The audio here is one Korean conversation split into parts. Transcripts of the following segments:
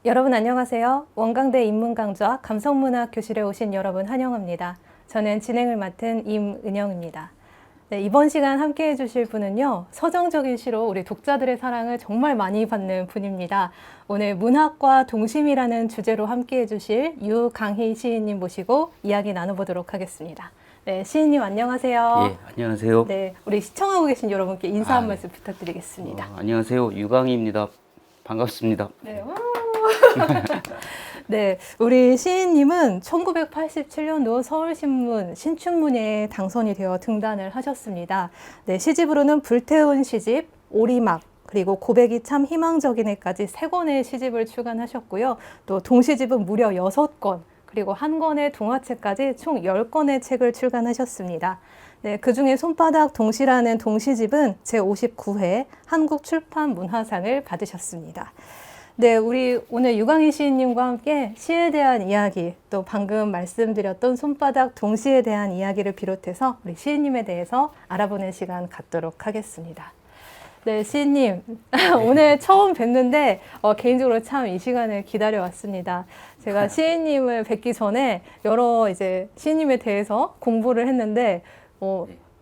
여러분 안녕하세요. 원광대 인문강좌 감성문학 교실에 오신 여러분 환영합니다. 저는 진행을 맡은 임은영입니다. 네, 이번 시간 함께 해주실 분은요, 서정적인 시로 우리 독자들의 사랑을 정말 많이 받는 분입니다. 오늘 문학과 동심이라는 주제로 함께 해주실 유강희 시인님 모시고 이야기 나눠보도록 하겠습니다. 네, 시인님 안녕하세요. 예, 안녕하세요. 네, 우리 시청하고 계신 여러분께 인사 한 네. 말씀 부탁드리겠습니다. 안녕하세요. 유강희입니다. 반갑습니다. 네. 네, 우리 시인님은 1987년도 서울신문 신춘문예에 당선이 되어 등단을 하셨습니다. 네, 시집으로는 불태운 시집, 오리막, 그리고 고백이 참 희망적이네까지 3권의 시집을 출간하셨고요. 또 동시집은 무려 6권, 그리고 한 권의 동화책까지 총 10권의 책을 출간하셨습니다. 네, 그중에 손바닥 동시라는 동시집은 제59회 한국출판문화상을 받으셨습니다. 네, 우리 오늘 유강희 시인님과 함께 시에 대한 이야기, 또 방금 말씀드렸던 손바닥 동시에 대한 이야기를 비롯해서 우리 시인님에 대해서 알아보는 시간 갖도록 하겠습니다. 네, 시인님. 오늘 처음 뵀는데, 개인적으로 참 이 시간을 기다려왔습니다. 제가 시인님을 뵙기 전에 여러 이제 시인님에 대해서 공부를 했는데,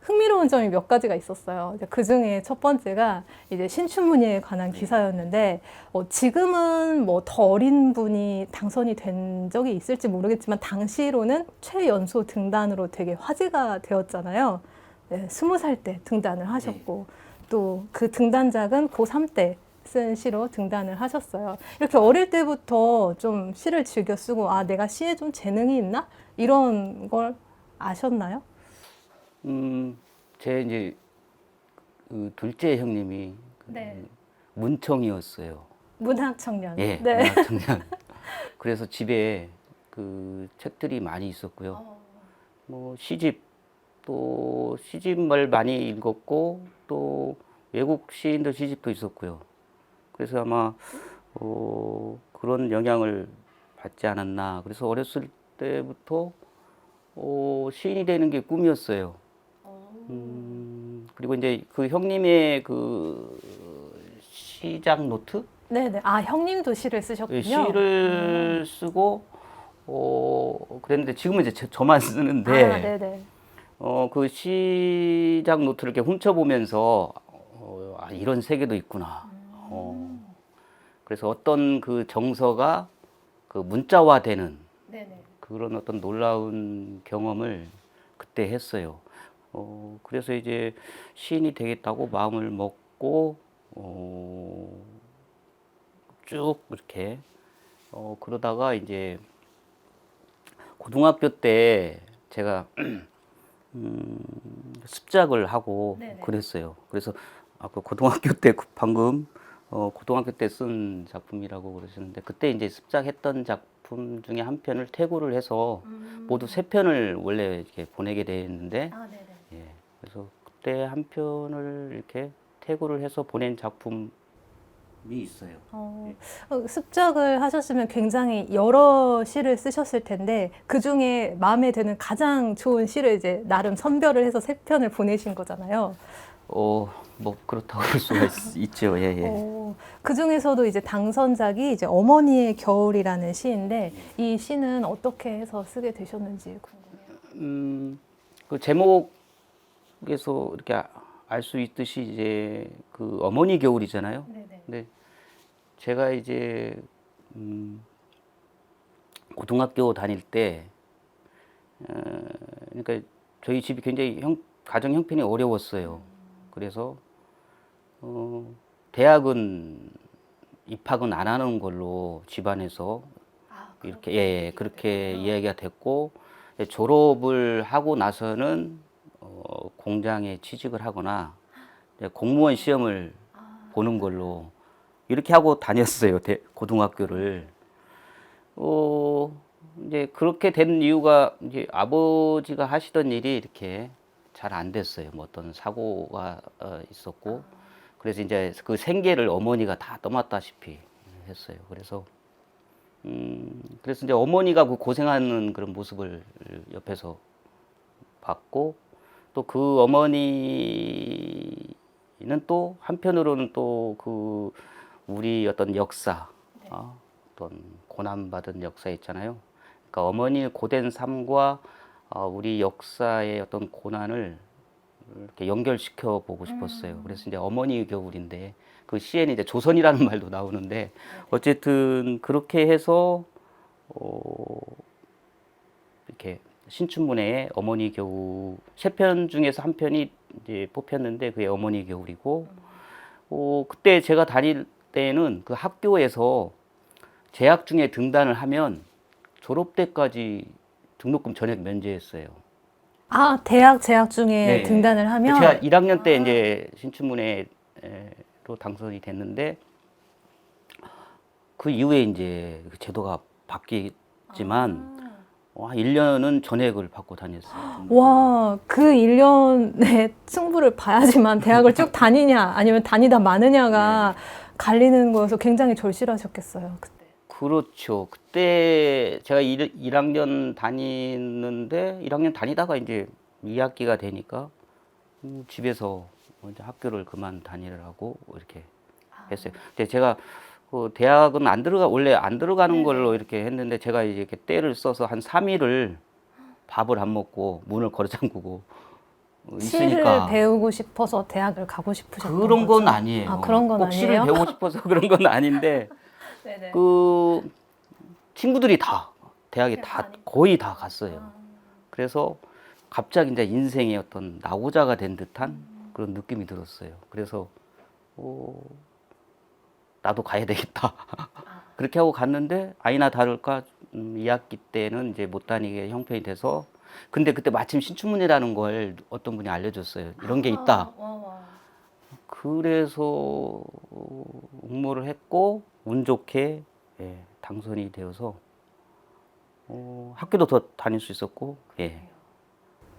흥미로운 점이 몇 가지가 있었어요. 그 중에 첫 번째가 이제 신춘문예에 관한 기사였는데, 지금은 뭐 더 어린 분이 당선이 된 적이 있을지 모르겠지만, 당시로는 최연소 등단으로 되게 화제가 되었잖아요. 네, 20살 때 등단을 하셨고, 또 그 등단작은 고3 때 쓴 시로 등단을 하셨어요. 이렇게 어릴 때부터 좀 시를 즐겨 쓰고, 아, 내가 시에 좀 재능이 있나? 이런 걸 아셨나요? 제 이제 그 둘째 형님이 네. 문청이었어요. 문학 청년. 예, 네. 문학 청년. 그래서 집에 그 책들이 많이 있었고요. 뭐 시집 또 시집을 많이 읽었고 또 외국 시인들 시집도 있었고요. 그래서 아마 그런 영향을 받지 않았나. 그래서 어렸을 때부터 시인이 되는 게 꿈이었어요. 그리고 이제 그 형님의 그 시작 노트? 네네. 아, 형님도 시를 예, 쓰셨군요. 시를 쓰고, 그랬는데 지금은 이제 저만 아, 쓰는데, 네네. 그 시작 노트를 이렇게 훔쳐보면서, 아, 이런 세계도 있구나. 그래서 어떤 그 정서가 그 문자화되는 네네. 그런 어떤 놀라운 경험을 그때 했어요. 그래서 이제 시인이 되겠다고 마음을 먹고, 쭉 이렇게, 그러다가 이제 고등학교 때 제가, 습작을 하고 네네. 그랬어요. 그래서 아까 고등학교 때 방금, 고등학교 때 쓴 작품이라고 그러셨는데, 그때 이제 습작했던 작품 중에 한 편을 퇴고를 해서 모두 3편을 원래 이렇게 보내게 됐는데, 아, 네네. 예, 그래서 그때 한 편을 이렇게 퇴고를 해서 보낸 작품이 있어요. 습작을 하셨으면 굉장히 여러 시를 쓰셨을 텐데, 그 중에 마음에 드는 가장 좋은 시를 이제 나름 선별을 해서 3편을 보내신 거잖아요. 뭐 그렇다고 볼 수가 있죠. 예, 예. 그 중에서도 이제 당선작이 이제 어머니의 겨울이라는 시인데, 이 시는 어떻게 해서 쓰게 되셨는지 궁금해요. 그 제목에서 이렇게 알 수 있듯이 이제 그 어머니 겨울이잖아요. 네네. 근데 제가 이제 고등학교 다닐 때, 그러니까 저희 집이 굉장히 가정 형편이 어려웠어요. 그래서 대학은 입학은 안 하는 걸로 집안에서 이렇게 예, 그렇게 이야기가 됐고, 졸업을 하고 나서는 공장에 취직을 하거나 공무원 시험을 보는 걸로 이렇게 하고 다녔어요. 고등학교를. 이제 그렇게 된 이유가 이제 아버지가 하시던 일이 이렇게 잘 안 됐어요. 뭐 어떤 사고가 있었고, 그래서 이제 그 생계를 어머니가 다 떠맡다시피 했어요. 그래서 이제 어머니가 그 고생하는 그런 모습을 옆에서 봤고, 또 그 어머니는 또 한편으로는 또 그 우리 어떤 역사, 어떤 고난받은 역사 있잖아요. 그러니까 어머니의 고된 삶과 우리 역사의 어떤 고난을 이렇게 연결시켜 보고 싶었어요. 그래서 이제 어머니의 겨울인데 그 시에는 이제 조선이라는 말도 나오는데 어쨌든 그렇게 해서 이렇게 신춘문예의 어머니 겨울 세 편 중에서 한 편이 이제 뽑혔는데 그게 어머니 겨울이고 그때 제가 다닐 때는 그 학교에서 재학 중에 등단을 하면 졸업 때까지 등록금 전액 면제했어요. 아, 대학 재학 중에 네. 등단을 하면 제가 1학년 때 이제 신춘문예로 당선이 됐는데 그 이후에 이제 그 제도가 바뀌지만 1년은 전액을 받고 다녔어요. 와, 그 1년의 승부를 봐야지만 대학을 쭉 다니냐 아니면 다니다 마느냐가 갈리는 거여서 굉장히 절실하셨겠어요, 그때. 그렇죠. 그때 제가 1학년 다니는데 1학년 다니다가 이제 2학기가 되니까 집에서 이제 학교를 그만 다니라고 이렇게 했어요. 근데 제가 그 대학은 원래 안 들어가는 걸로 이렇게 했는데 제가 이제 이렇게 때를 써서 한 3일을 밥을 안 먹고 문을 걸어 잠그고 시를 있으니까 배우고 싶어서 대학을 가고 싶으셨던 그런 거죠? 건 아니에요. 아, 그런 건 꼭 시를 아니에요? 배우고 싶어서 그런 건 아닌데 네네. 그 친구들이 다 대학에 다 거의 다 갔어요. 그래서 갑자기 이제 인생의 어떤 낙오자가 된 듯한 그런 느낌이 들었어요. 그래서 나도 가야 되겠다. 그렇게 하고 갔는데 아니나 다를까 2학기 때는 이제 못 다니게 형편이 돼서 근데 그때 마침 신춘문예라는 걸 어떤 분이 알려줬어요. 이런 게 있다. 그래서 응모를 했고 운 좋게 당선이 되어서 학교도 더 다닐 수 있었고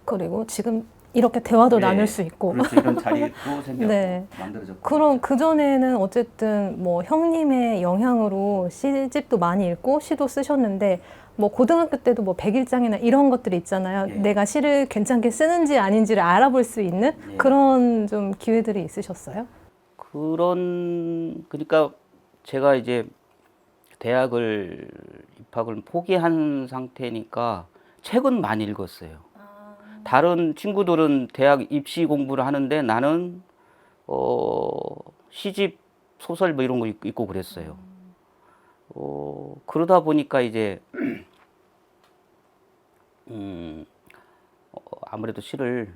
그리고 지금 이렇게 대화도 네. 나눌 수 있고. 그렇죠. 이런 자리도 생겼고 네. 만들어졌고. 그럼 그전에는 어쨌든 뭐 형님의 영향으로 시집도 많이 읽고 시도 쓰셨는데 뭐 고등학교 때도 뭐 백일장이나 이런 것들이 있잖아요. 네. 내가 시를 괜찮게 쓰는지 아닌지를 알아볼 수 있는 네. 그런 좀 기회들이 있으셨어요? 그러니까 제가 이제 대학을 입학을 포기한 상태니까 책은 많이 읽었어요. 다른 친구들은 대학 입시 공부를 하는데 나는 시집 소설 뭐 이런 거 읽고 그랬어요. 그러다 보니까 이제 아무래도 시를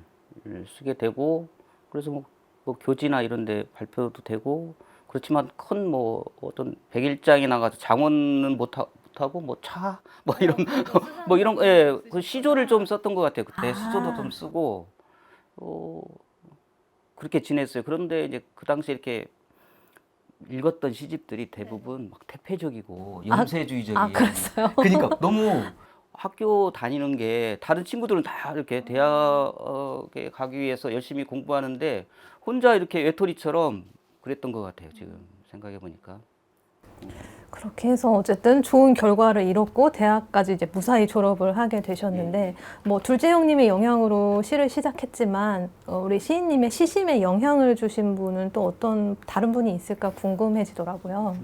쓰게 되고 그래서 뭐 교지나 이런 데 발표도 되고 그렇지만 큰 뭐 어떤 백일장에 나가서 장원은 못하고 뭐 차 뭐 이런 뭐 이런 그 시조를 좀 썼던 것 같아요. 그때 시조도 좀 쓰고 그렇게 지냈어요. 그런데 이제 그 당시에 이렇게 읽었던 시집들이 대부분 막 태폐적이고 염세주의적이에요. 그랬어요? 그러니까 너무 학교 다니는 게 다른 친구들은 다 이렇게 대학에 가기 위해서 열심히 공부하는데 혼자 이렇게 외톨이처럼 그랬던 것 같아요. 지금 생각해 보니까. 그렇게 해서 어쨌든 좋은 결과를 이뤘고 대학까지 이제 무사히 졸업을 하게 되셨는데 뭐 둘째 형님의 영향으로 시를 시작했지만 우리 시인님의 시심에 영향을 주신 분은 또 어떤 다른 분이 있을까 궁금해지더라고요.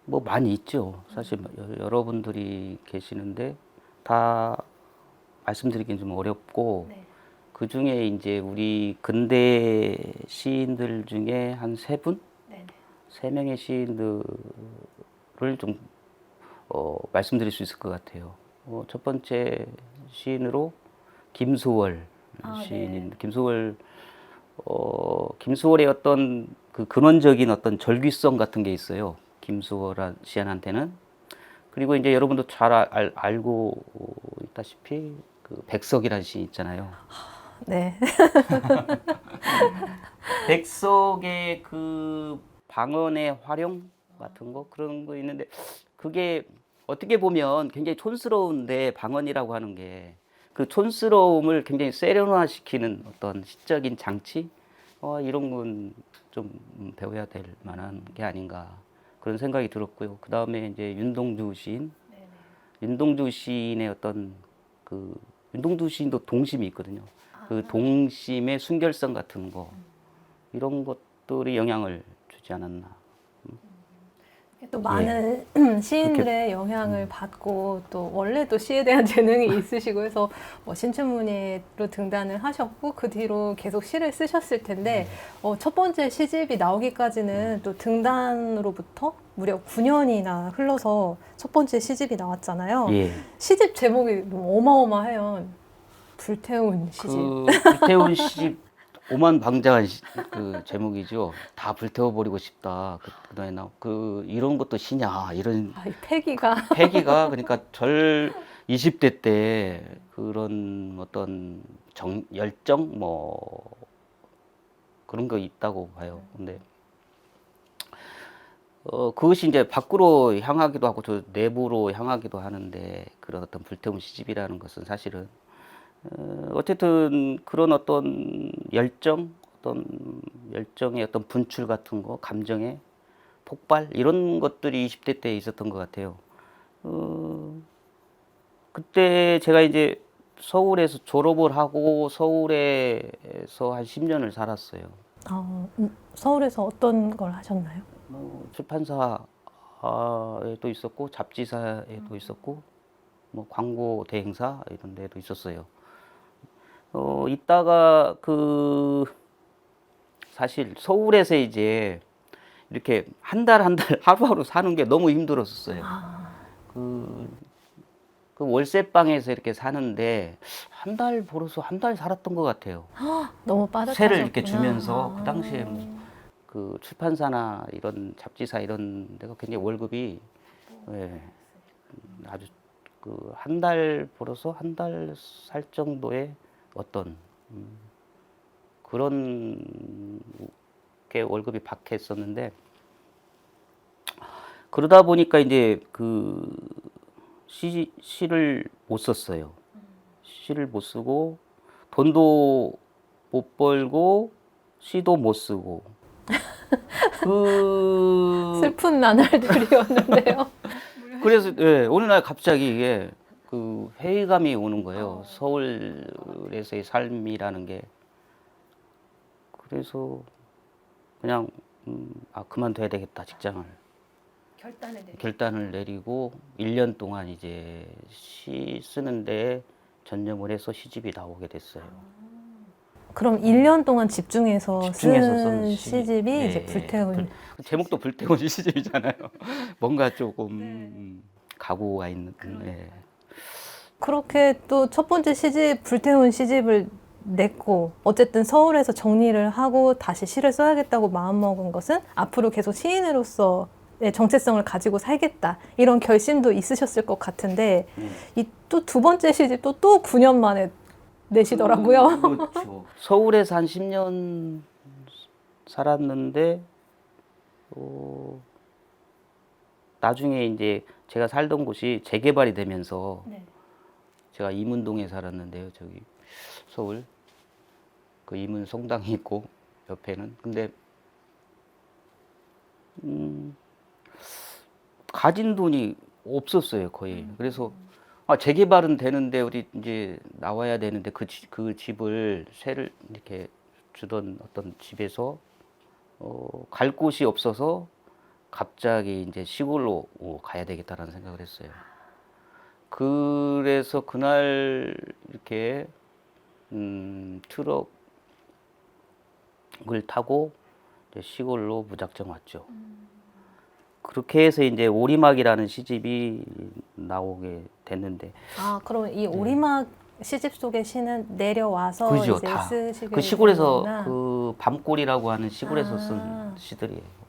뭐 많이 있죠. 사실 여러분들이 계시는데 다 말씀드리긴 좀 어렵고 그 중에 이제 우리 근대 시인들 중에 한 세 분, 세 명의 시인들을 좀 말씀드릴 수 있을 것 같아요. 첫 번째 시인으로 김소월 시인인 김소월의 어떤 그 근원적인 어떤 절규성 같은 게 있어요. 김소월 시인한테는. 그리고 이제 여러분도 잘 알고 있다시피 그 백석이라는 시인 있잖아요. 네. 백석의 그 방언의 활용 같은 거 그런 거 있는데 그게 어떻게 보면 굉장히 촌스러운데 방언이라고 하는 게 그 촌스러움을 굉장히 세련화시키는 어떤 시적인 장치 이런 건 좀 배워야 될 만한 게 아닌가 그런 생각이 들었고요. 그 다음에 이제 윤동주 시인, 윤동주 시인의 어떤 그 윤동주 시인도 동심이 있거든요. 그 동심의 순결성 같은 거 이런 것들이 영향을 주지 않았나. 또 많은 시인들의 영향을 받고 또 원래 또 시에 대한 재능이 있으시고 해서 뭐 신춘문예로 등단을 하셨고 그 뒤로 계속 시를 쓰셨을 텐데 첫 번째 시집이 나오기까지는 또 등단으로부터 무려 9년이나 흘러서 첫 번째 시집이 나왔잖아요. 예. 시집 제목이 뭐 어마어마해요. 불태운 시집. 그 불태운 시집 오만방자한 그 제목이죠. 다 불태워버리고 싶다. 그다음에 이런 것도 시냐 이런 이 패기가 패기가 그러니까 20대 때 그런 어떤 열정 뭐 그런 거 있다고 봐요. 근데 그것이 이제 밖으로 향하기도 하고 저 내부로 향하기도 하는데 그런 어떤 불태운 시집이라는 것은 사실은 어쨌든 그런 어떤 열정의 어떤 분출 같은 거, 감정의 폭발 이런 것들이 20대 때 있었던 것 같아요. 그때 제가 이제 서울에서 졸업을 하고 서울에서 한 10년을 살았어요. 서울에서 어떤 걸 하셨나요? 출판사에도 있었고 잡지사에도 있었고 뭐 광고 대행사 이런 데도 있었어요. 있다가 사실 서울에서 이제 이렇게 한 달 하루하루 사는 게 너무 힘들었었어요. 그 월세방에서 이렇게 사는데 한 달 벌어서 한 달 살았던 것 같아요. 너무 빠듯하셨구나. 세를 이렇게 주면서 그 당시에 그 출판사나 이런 잡지사 이런 데가 굉장히 월급이 아주 그 한 달 벌어서 한 달 살 정도의 어떤 그런 게 월급이 박했었는데 그러다 보니까 이제 그 시를 못 썼어요. 시를 못 쓰고 돈도 못 벌고 시도 못 쓰고 슬픈 나날들이었는데요. 그래서 어느 날 갑자기 이게 그 회의감이 오는 거예요. 서울에서의 삶이라는 게. 그래서 그냥 그만둬야 되겠다 직장을. 결단을 내리고 1년 동안 이제 시 쓰는데 전념을 해서 시집이 나오게 됐어요. 그럼 1년 동안 집중해서 쓴 쓴 시집이 이제 불태운. 제목도 불태운 시집이잖아요. 뭔가 조금 각오가 있는. 그렇게 또 첫 번째 시집, 불태운 시집을 냈고, 어쨌든 서울에서 정리를 하고 다시 시를 써야겠다고 마음먹은 것은 앞으로 계속 시인으로서의 정체성을 가지고 살겠다. 이런 결심도 있으셨을 것 같은데, 이 또 두 번째 시집도 또 9년 만에 내시더라고요. 그렇죠. 서울에서 한 10년 살았는데, 나중에 이제 제가 살던 곳이 재개발이 되면서 제가 이문동에 살았는데요. 저기 서울 그 이문 성당이 있고 옆에는 근데 가진 돈이 없었어요 거의. 그래서 재개발은 되는데 우리 이제 나와야 되는데 그 집을 세를 이렇게 주던 어떤 집에서 갈 곳이 없어서 갑자기 이제 시골로 가야 되겠다라는 생각을 했어요. 그래서 그날 이렇게 트럭을 타고 이제 시골로 무작정 왔죠. 그렇게 해서 이제 오리막이라는 시집이 나오게 됐는데. 그럼 이 오리막 시집 속의 시는 내려와서 그죠, 이제 다. 쓰시게 그 시골에서 되는구나. 그 밤골이라고 하는 시골에서 쓴 시들이에요.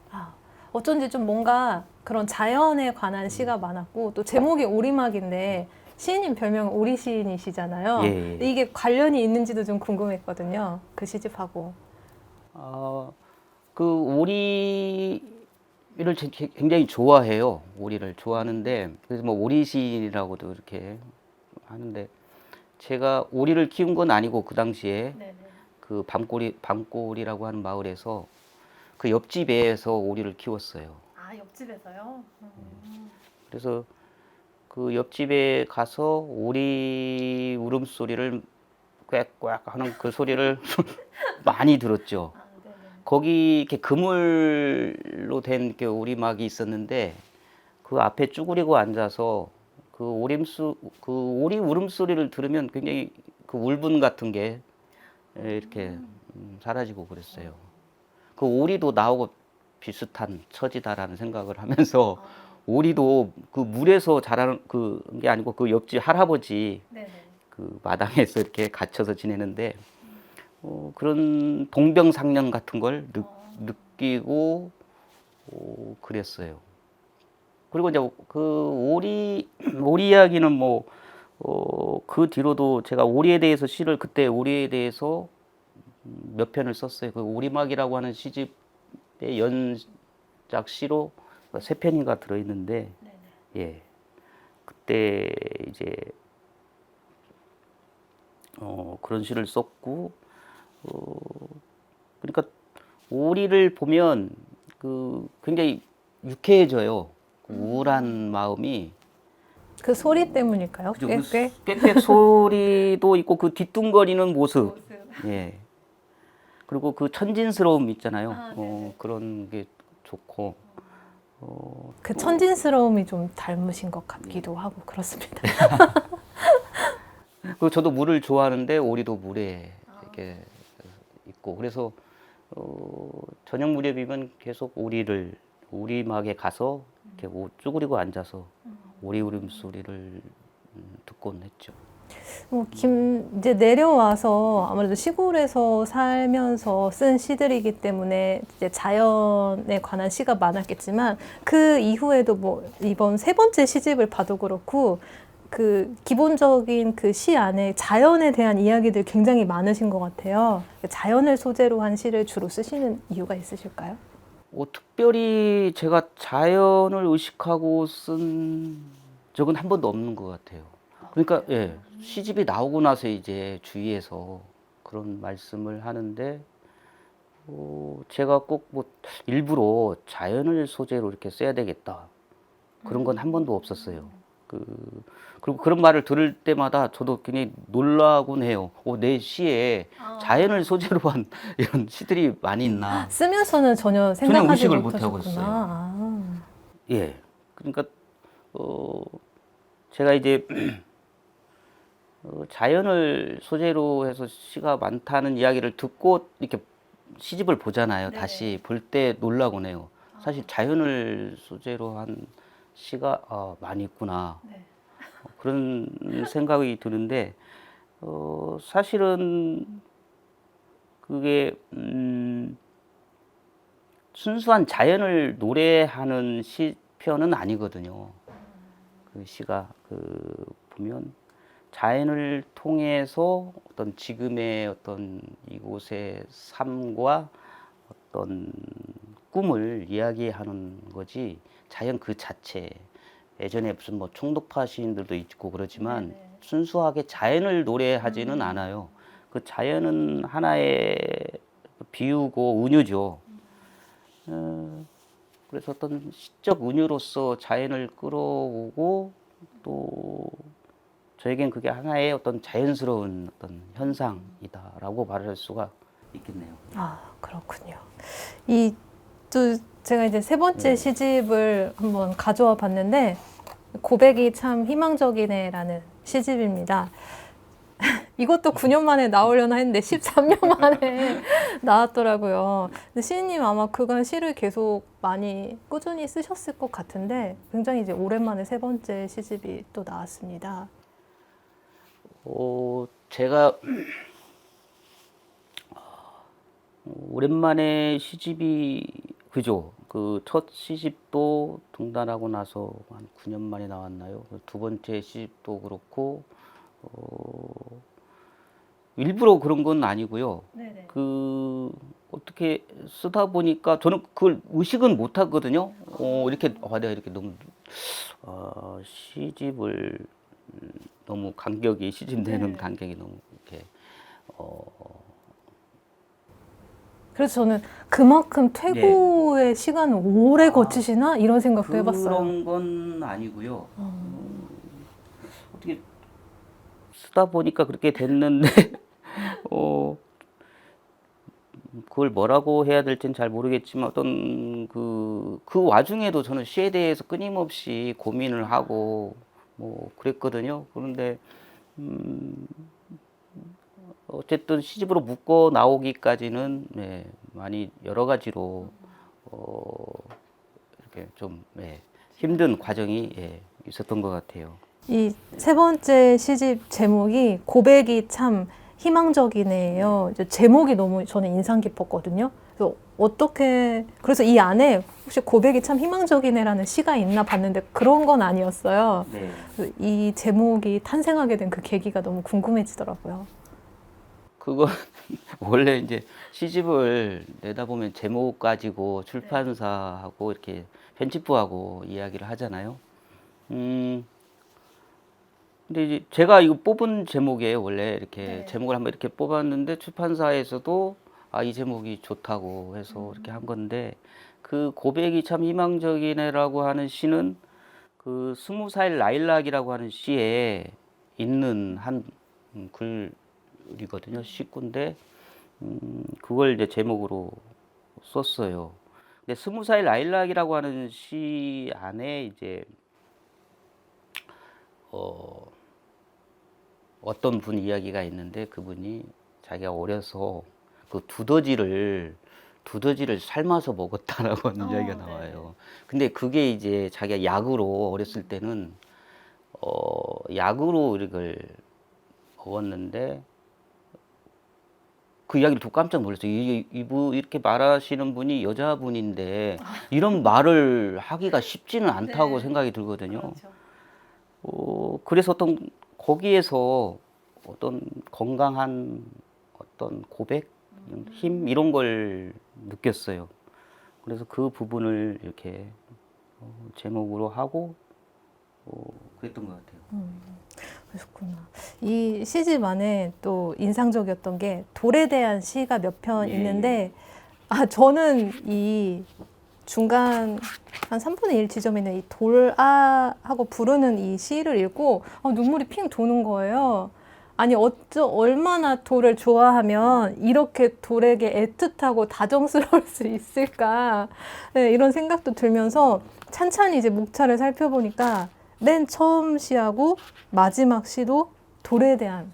어쩐지 좀 뭔가 그런 자연에 관한 시가 많았고 또 제목이 오리막인데 시인님 별명은 오리시인이시잖아요. 예. 이게 관련이 있는지도 좀 궁금했거든요. 그 시집하고. 그 오리를 굉장히 좋아해요. 오리를 좋아하는데 그래서 뭐 오리시인이라고도 이렇게 하는데 제가 오리를 키운 건 아니고 그 당시에 그 밤골이라고 하는 마을에서 그 옆집에서 오리를 키웠어요. 옆집에서요? 그래서 그 옆집에 가서 오리 울음소리를 꽥꽥 하는 그 소리를 많이 들었죠. 거기 이렇게 그물로 된 이렇게 오리막이 있었는데 그 앞에 쭈그리고 앉아서 그 오리 울음소리를 들으면 굉장히 그 울분 같은 게 이렇게 사라지고 그랬어요. 그 오리도 나하고 비슷한 처지다라는 생각을 하면서 오리도 그 물에서 자라는 그게 아니고 그 옆집 할아버지 그 마당에서 이렇게 갇혀서 지내는데 그런 동병상련 같은 걸 느끼고 그랬어요. 그리고 이제 그 오리 이야기는 뭐 그 뒤로도 제가 오리에 대해서 시를 그때 오리에 대해서 몇 편을 썼어요. 그 오리막이라고 하는 시집의 연작 시로 3편인가 들어 있는데 예. 그때 이제 그런 시를 썼고 그러니까 오리를 보면 그 굉장히 유쾌해져요. 그 우울한 마음이 그 소리 때문일까요? 그죠? 꽤? 꽥꽥 소리도 있고 그 뒤뚱거리는 모습. 예. 그리고 그 천진스러움 있잖아요. 그런 게 좋고. 그 천진스러움이 좀 닮으신 것 같기도 하고 그렇습니다. 그리고 저도 물을 좋아하는데 오리도 물에 이렇게 있고 그래서 저녁 무렵이면 계속 오리막에 가서 이렇게 쭈그리고 앉아서 오리 울음소리를 듣곤 했죠. 이제 내려와서 아무래도 시골에서 살면서 쓴 시들이기 때문에 이제 자연에 관한 시가 많았겠지만 그 이후에도 뭐 이번 3번째 시집을 봐도 그렇고 그 기본적인 그 시 안에 자연에 대한 이야기들 굉장히 많으신 것 같아요. 자연을 소재로 한 시를 주로 쓰시는 이유가 있으실까요? 특별히 제가 자연을 의식하고 쓴 적은 한 번도 없는 것 같아요. 그러니까 예, 시집이 나오고 나서 이제 주위에서 그런 말씀을 하는데 제가 꼭 뭐 일부러 자연을 소재로 이렇게 써야 되겠다 그런 건 한 번도 없었어요. 그리고 그런 말을 들을 때마다 저도 굉장히 놀라곤 해요. 내 시에 자연을 소재로 한 이런 시들이 많이 있나. 쓰면서는 전혀 생각하지 의식을 못 하고 못하셨구나. 있어요. 아. 예. 그러니까 제가 이제 자연을 소재로 해서 시가 많다는 이야기를 듣고 이렇게 시집을 보잖아요. 다시 볼 때 놀라곤 해요. 사실 자연을 소재로 한 시가 많이 있구나. 그런 생각이 드는데 사실은 그게 순수한 자연을 노래하는 시편은 아니거든요. 그 시가 보면 자연을 통해서 어떤 지금의 어떤 이곳의 삶과 어떤 꿈을 이야기하는 거지 자연 그 자체 예전에 무슨 뭐 총독파 시인들도 있고 그러지만 순수하게 자연을 노래하지는 않아요. 그 자연은 하나의 비유고 은유죠. 그래서 어떤 시적 은유로서 자연을 끌어오고 또 저에겐 그게 하나의 어떤 자연스러운 어떤 현상이다라고 말할 수가 있겠네요. 아, 그렇군요. 또 제가 이제 3번째 시집을 한번 가져와 봤는데 고백이 참 희망적이네라는 시집입니다. 이것도 9년 만에 나오려나 했는데 13년 만에 나왔더라고요. 근데 시인님 아마 그간 시를 계속 많이 꾸준히 쓰셨을 것 같은데 굉장히 이제 오랜만에 3번째 시집이 또 나왔습니다. 제가 오랜만에 시집이 그죠. 그 첫 시집도 등단하고 나서 한 9년 만에 나왔나요? 2번째 시집도 그렇고 일부러 그런 건 아니고요. 어떻게 쓰다 보니까 저는 그걸 의식은 못 하거든요. 이렇게 내가 이렇게 너무 시집을 너무 간격이 시집 내는 간격이 너무 이렇게 그래서 저는 그만큼 퇴고의 시간을 오래 거치시나 이런 생각도 해봤어요. 그런 건 아니고요. 어떻게 쓰다 보니까 그렇게 됐는데 그걸 뭐라고 해야 될지는 잘 모르겠지만 어떤 그 와중에도 저는 시에 대해서 끊임없이 고민을 하고 뭐 그랬거든요. 그런데 어쨌든 시집으로 묶어 나오기까지는 네, 많이 여러 가지로 이렇게 좀 힘든 과정이 있었던 것 같아요. 이 세 번째 시집 제목이 고백이 참 희망적이네요. 이제 제목이 너무 저는 인상 깊었거든요. 그래서 이 안에 혹시 고백이 참 희망적이네라는 시가 있나 봤는데 그런 건 아니었어요. 네. 이 제목이 탄생하게 된 그 계기가 너무 궁금해지더라고요. 그거 원래 이제 시집을 내다 보면 제목 가지고 출판사하고 이렇게 편집부하고 이야기를 하잖아요. 근데 이제 제가 이거 뽑은 제목이에요. 원래 이렇게 제목을 한번 이렇게 뽑았는데 출판사에서도 이 제목이 좋다고 해서 이렇게 한 건데 그 고백이 참 희망적이네라고 하는 시는 그 20살 라일락이라고 하는 시에 있는 한 글이거든요. 시구인데 그걸 이제 제목으로 썼어요. 근데 20살 라일락이라고 하는 시 안에 이제 어떤 분 이야기가 있는데 그분이 자기가 어려서 그 두더지를 삶아서 먹었다라고 하는 이야기가 나와요. 근데 그게 이제 자기가 약으로 어렸을 때는 약으로 이걸 먹었는데 그 이야기를 듣고 깜짝 놀랐어요. 이분 이렇게 말하시는 분이 여자분인데 이런 말을 하기가 쉽지는 않다고 생각이 들거든요. 그래서 거기에서 어떤 건강한 어떤 고백, 힘 이런 걸 느꼈어요. 그래서 그 부분을 이렇게 제목으로 하고 그랬던 것 같아요. 그렇구나. 이 시집 안에 또 인상적이었던 게 돌에 대한 시가 몇 편 있는데 저는 이 중간 한 3분의 1 지점에 있는 이 돌아하고 부르는 이 시를 읽고 눈물이 핑 도는 거예요. 아니 얼마나 돌을 좋아하면 이렇게 돌에게 애틋하고 다정스러울 수 있을까, 네, 이런 생각도 들면서 찬찬히 이제 목차를 살펴보니까 맨 처음 시하고 마지막 시도 돌에 대한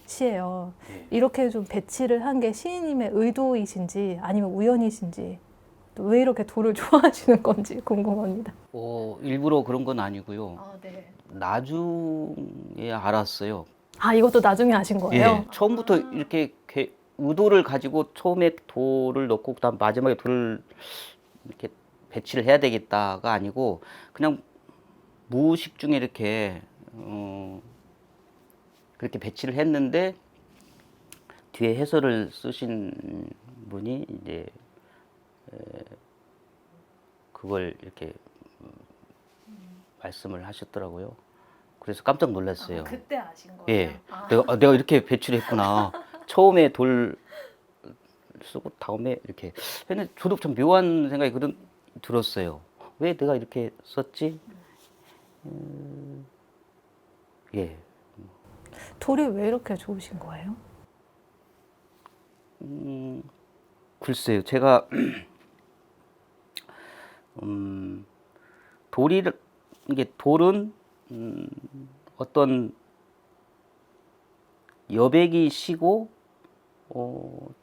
시예요. 이렇게 좀 배치를 한 게 시인님의 의도이신지 아니면 우연이신지, 또 왜 이렇게 돌을 좋아하시는 건지 궁금합니다. 일부러 그런 건 아니고요. 네. 나중에 알았어요. 이것도 나중에 아신 거예요? 처음부터 이렇게 의도를 가지고 처음에 돌을 넣고 그다음 마지막에 돌을 이렇게 배치를 해야 되겠다가 아니고 그냥 무의식 중에 이렇게 그렇게 배치를 했는데 뒤에 해설을 쓰신 분이 이제 그걸 이렇게 말씀을 하셨더라고요. 그래서 깜짝 놀랐어요. 그때 아신 거예요? 예, 내가 이렇게 배치를 했구나. 처음에 돌 쓰고 다음에 이렇게 했는데 저도 참 묘한 생각이 들었어요. 왜 내가 이렇게 썼지? 예. 돌이 왜 이렇게 좋으신 거예요? 글쎄요, 제가 돌은 어떤 여백이 시고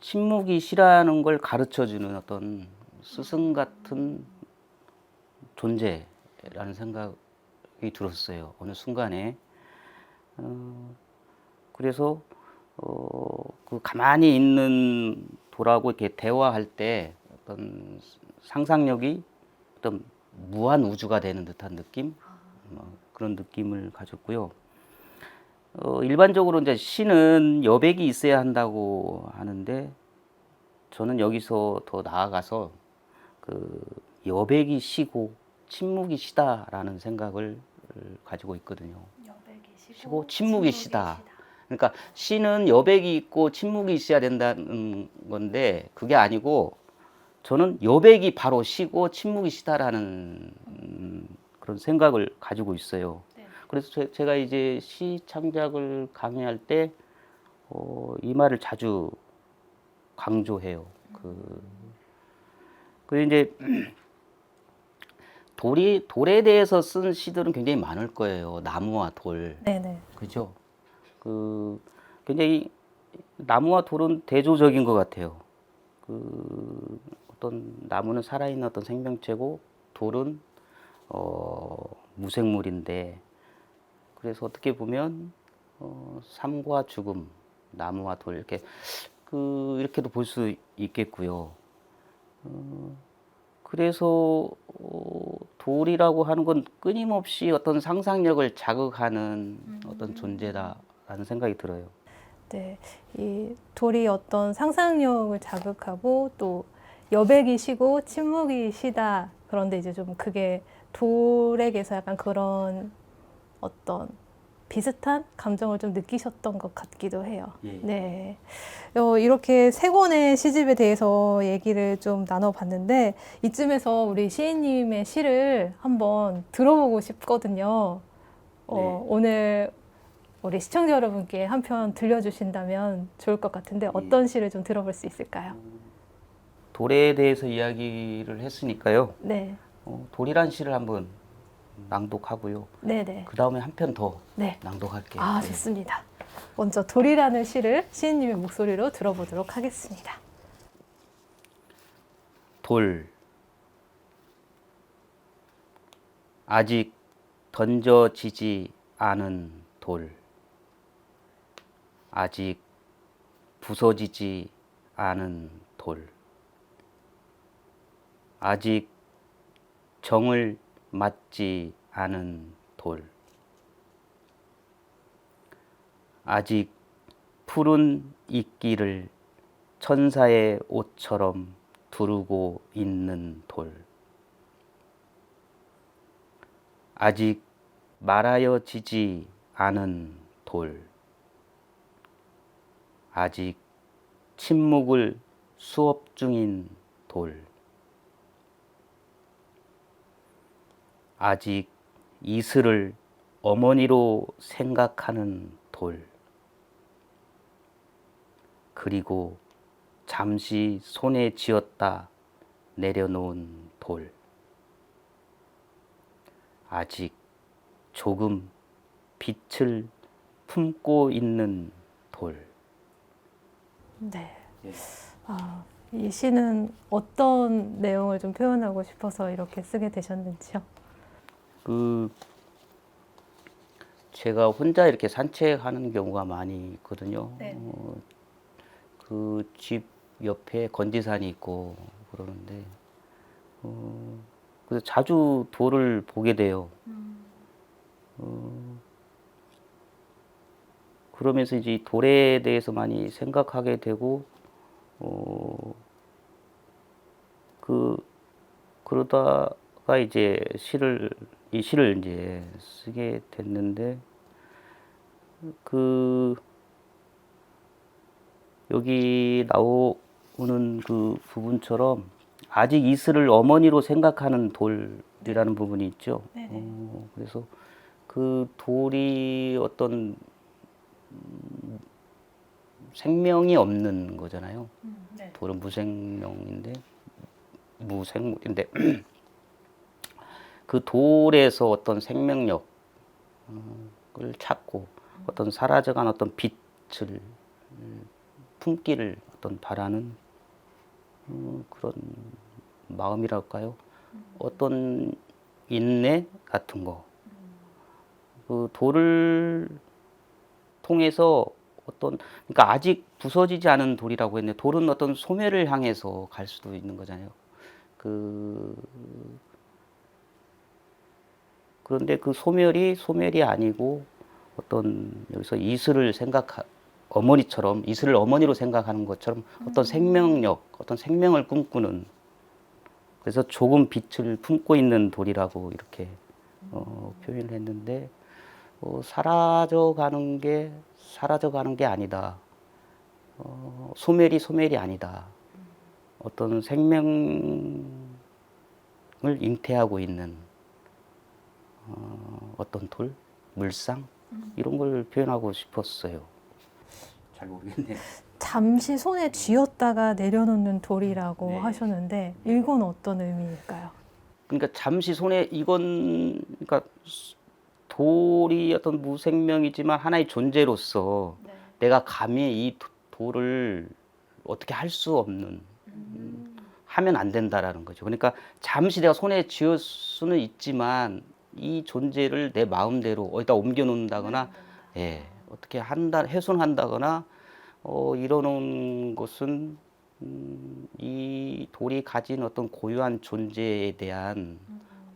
침묵이 시라는 걸 가르쳐주는 어떤 스승 같은 존재라는 생각이 들었어요. 어느 순간에. 그래서 그 가만히 있는 돌하고 이렇게 대화할 때 어떤 상상력이 어떤 무한 우주가 되는 듯한 느낌, 그런 느낌을 가졌고요. 일반적으로 이제 시는 여백이 있어야 한다고 하는데 저는 여기서 더 나아가서 그 여백이 시고 침묵이 시다라는 생각을 가지고 있거든요. 여백이 시고 침묵이 시다. 그러니까 시는 여백이 있고 침묵이 있어야 된다는 건데 그게 아니고 저는 여백이 바로 시고 침묵이 시다라는 그런 생각을 가지고 있어요. 그래서 제가 이제 시 창작을 강의할 때 이 말을 자주 강조해요. 그 이제 돌에 대해서 쓴 시들은 굉장히 많을 거예요. 나무와 돌. 네네. 그죠? 굉장히 나무와 돌은 대조적인 것 같아요. 어떤 나무는 살아있는 어떤 생명체고 돌은 무생물인데, 그래서 어떻게 보면 삶과 죽음, 나무와 돌 이렇게도 볼 수 있겠고요. 그래서 돌이라고 하는 건 끊임없이 어떤 상상력을 자극하는 어떤 존재다라는 생각이 들어요. 네, 이 돌이 어떤 상상력을 자극하고 또 여백이 시고 침묵이 시다. 그런데 이제 좀 그게 돌에게서 약간 그런 어떤 비슷한 감정을 좀 느끼셨던 것 같기도 해요. 예. 네. 이렇게 세 권의 시집에 대해서 얘기를 좀 나눠봤는데 이쯤에서 우리 시인님의 시를 한번 들어보고 싶거든요. 네. 오늘 우리 시청자 여러분께 한 편 들려주신다면 좋을 것 같은데 어떤 시를 좀 들어볼 수 있을까요? 돌에 대해서 이야기를 했으니까요. 네, 돌이란 시를 한번 낭독하고요. 네네. 그 다음에 한 편 더 네. 낭독할게요. 아, 네. 좋습니다. 먼저 돌이라는 시를 시인님의 목소리로 들어보도록 하겠습니다. 돌. 아직 던져지지 않은 돌. 아직 부서지지 않은 돌. 아직 정을 맞지 않은 돌. 아직 푸른 이끼를 천사의 옷처럼 두르고 있는 돌. 아직 말하여지지 않은 돌. 아직 침묵을 수업 중인 돌. 아직 이슬을 어머니로 생각하는 돌. 그리고 잠시 손에 쥐었다 내려놓은 돌. 아직 조금 빛을 품고 있는 돌. 네. 예. 아, 이 시는 어떤 내용을 좀 표현하고 싶어서 이렇게 쓰게 되셨는지요? 제가 혼자 이렇게 산책하는 경우가 많이 있거든요. 네. 그 집 옆에 건지산이 있고 그러는데, 그래서 자주 돌을 보게 돼요. 그러면서 이제 이 돌에 대해서 많이 생각하게 되고, 그러다가 이제 이 시를 이제 쓰게 됐는데, 여기 나오는 그 부분처럼 아직 이슬을 어머니로 생각하는 돌이라는 부분이 있죠. 그래서 그 돌이 어떤 생명이 없는 거잖아요. 네. 돌은 무생물인데 그 돌에서 어떤 생명력을 찾고 어떤 사라져간 어떤 빛을 품기를 어떤 바라는 그런 마음이랄까요? 어떤 인내 같은 거. 그 돌을 통해서 그러니까 아직 부서지지 않은 돌이라고 했는데 돌은 어떤 소멸을 향해서 갈 수도 있는 거잖아요. 그런데 그 소멸이 아니고 어떤 여기서 이슬을 어머니로 생각하는 것처럼 어떤 생명력, 어떤 생명을 꿈꾸는, 그래서 조금 빛을 품고 있는 돌이라고 이렇게 표현을 했는데, 사라져가는 게 아니다. 소멸이 아니다. 어떤 생명을 잉태하고 있는 어떤 돌, 물상 이런 걸 표현하고 싶었어요. 잘 모르겠네요. 잠시 손에 쥐었다가 내려놓는 돌이라고 네. 하셨는데 이건 어떤 의미일까요? 그러니까 잠시 손에 이건 그러니까 돌이 어떤 무생명이지만 하나의 존재로서 내가 감히 이 돌을 어떻게 할 수 없는 하면 안 된다라는 거죠. 그러니까 잠시 내가 손에 쥐을 수는 있지만 이 존재를 내 마음대로 어디다 옮겨 놓는다거나 예, 어떻게 한다 훼손한다거나 이러는 것은 이 돌이 가진 어떤 고유한 존재에 대한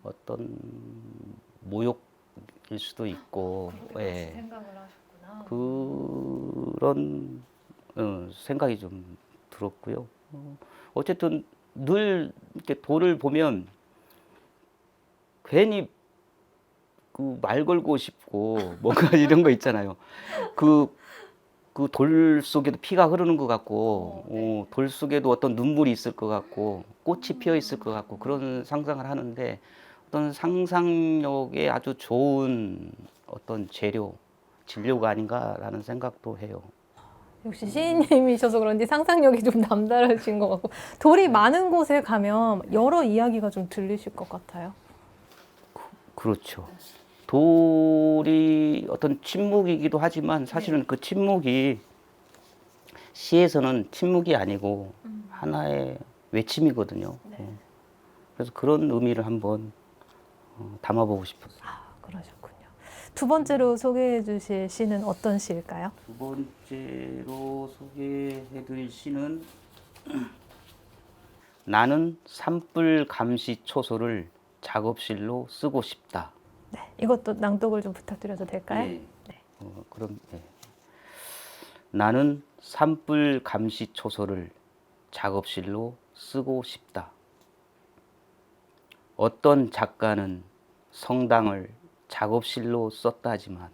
어떤 모욕일 수도 있고 예, 생각을 하셨구나. 그런 생각이 좀 들었고요. 어쨌든 늘 이렇게 돌을 보면 괜히 그 말 걸고 싶고 뭔가 이런 거 있잖아요. 그 돌 속에도 피가 흐르는 것 같고, 돌 속에도 어떤 눈물이 있을 것 같고, 꽃이 피어 있을 것 같고, 그런 상상을 하는데, 어떤 상상력에 아주 좋은 어떤 진료가 아닌가라는 생각도 해요. 역시 시인님이셔서 그런지 상상력이 좀 남다르신 것 같고 돌이 많은 곳에 가면 여러 이야기가 좀 들리실 것 같아요. 그렇죠. 돌이 어떤 침묵이기도 하지만 사실은 그 침묵이 시에서는 침묵이 아니고 하나의 외침이거든요. 그래서 그런 의미를 한번 담아보고 싶었어요. 아, 그러셨군요. 두 번째로 소개해 주실 시는 어떤 시일까요? 두 번째로 소개해드릴 시는 나는 산불 감시 초소를 작업실로 쓰고 싶다. 네, 이것도 낭독을 좀 부탁드려도 될까요? 예. 그럼 나는 산불 감시 초소를 작업실로 쓰고 싶다. 어떤 작가는 성당을 작업실로 썼다지만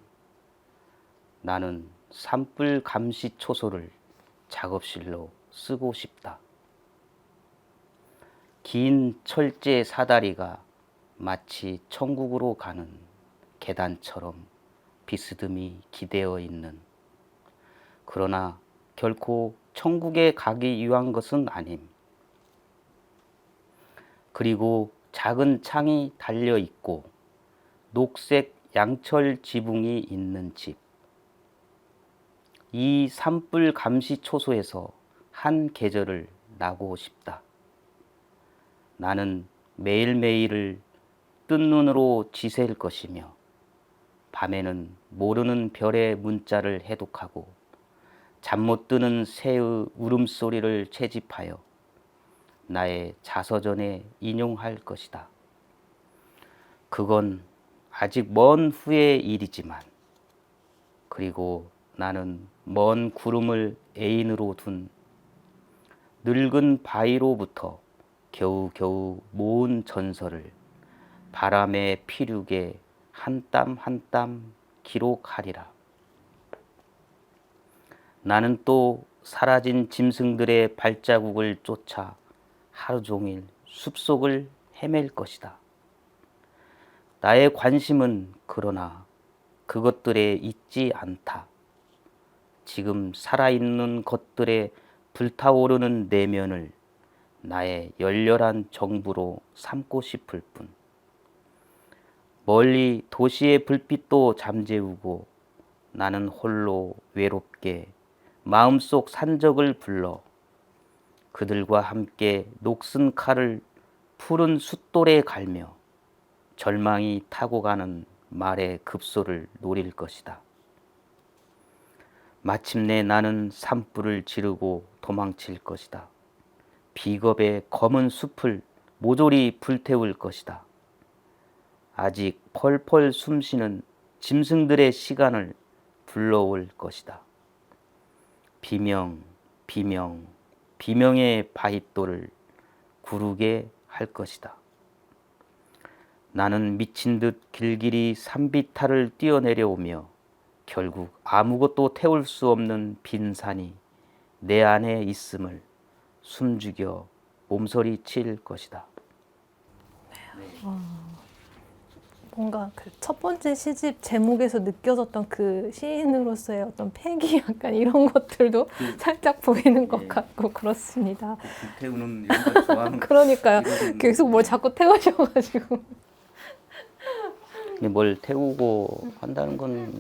나는 산불 감시 초소를 작업실로 쓰고 싶다. 긴 철제 사다리가 마치 천국으로 가는 계단처럼 비스듬히 기대어 있는, 그러나 결코 천국에 가기 위한 것은 아님. 그리고 작은 창이 달려 있고 녹색 양철 지붕이 있는 집. 이 산불 감시 초소에서 한 계절을 나고 싶다. 나는 매일매일을 뜬 눈으로 지새일 것이며 밤에는 모르는 별의 문자를 해독하고 잠 못 드는 새의 울음소리를 채집하여 나의 자서전에 인용할 것이다. 그건 아직 먼 후의 일이지만, 그리고 나는 먼 구름을 애인으로 둔 늙은 바위로부터 겨우겨우 모은 전설을 바람의 피륙에 한 땀 한 땀 기록하리라. 나는 또 사라진 짐승들의 발자국을 쫓아 하루 종일 숲속을 헤맬 것이다. 나의 관심은 그러나 그것들에 있지 않다. 지금 살아있는 것들의 불타오르는 내면을 나의 열렬한 정부로 삼고 싶을 뿐. 멀리 도시의 불빛도 잠재우고 나는 홀로 외롭게 마음속 산적을 불러 그들과 함께 녹슨 칼을 푸른 숫돌에 갈며 절망이 타고 가는 말의 급소를 노릴 것이다. 마침내 나는 산불을 지르고 도망칠 것이다. 비겁의 검은 숲을 모조리 불태울 것이다. 아직 펄펄 숨쉬는 짐승들의 시간을 불러올 것이다. 비명, 비명, 비명의 바윗돌을 구르게 할 것이다. 나는 미친 듯 길길이 산비탈을 뛰어내려오며 결국 아무것도 태울 수 없는 빈 산이 내 안에 있음을 숨죽여 몸서리 칠 것이다. 뭔가 그 첫 번째 시집 제목에서 느껴졌던 그 시인으로서의 어떤 패기 약간 이런 것들도 살짝 보이는 것 예. 같고 그렇습니다. 태우는 이런 걸 좋아하는 그러니까요. 이런 계속 뭘 자꾸 태우셔가지고. 뭘 태우고 한다는 건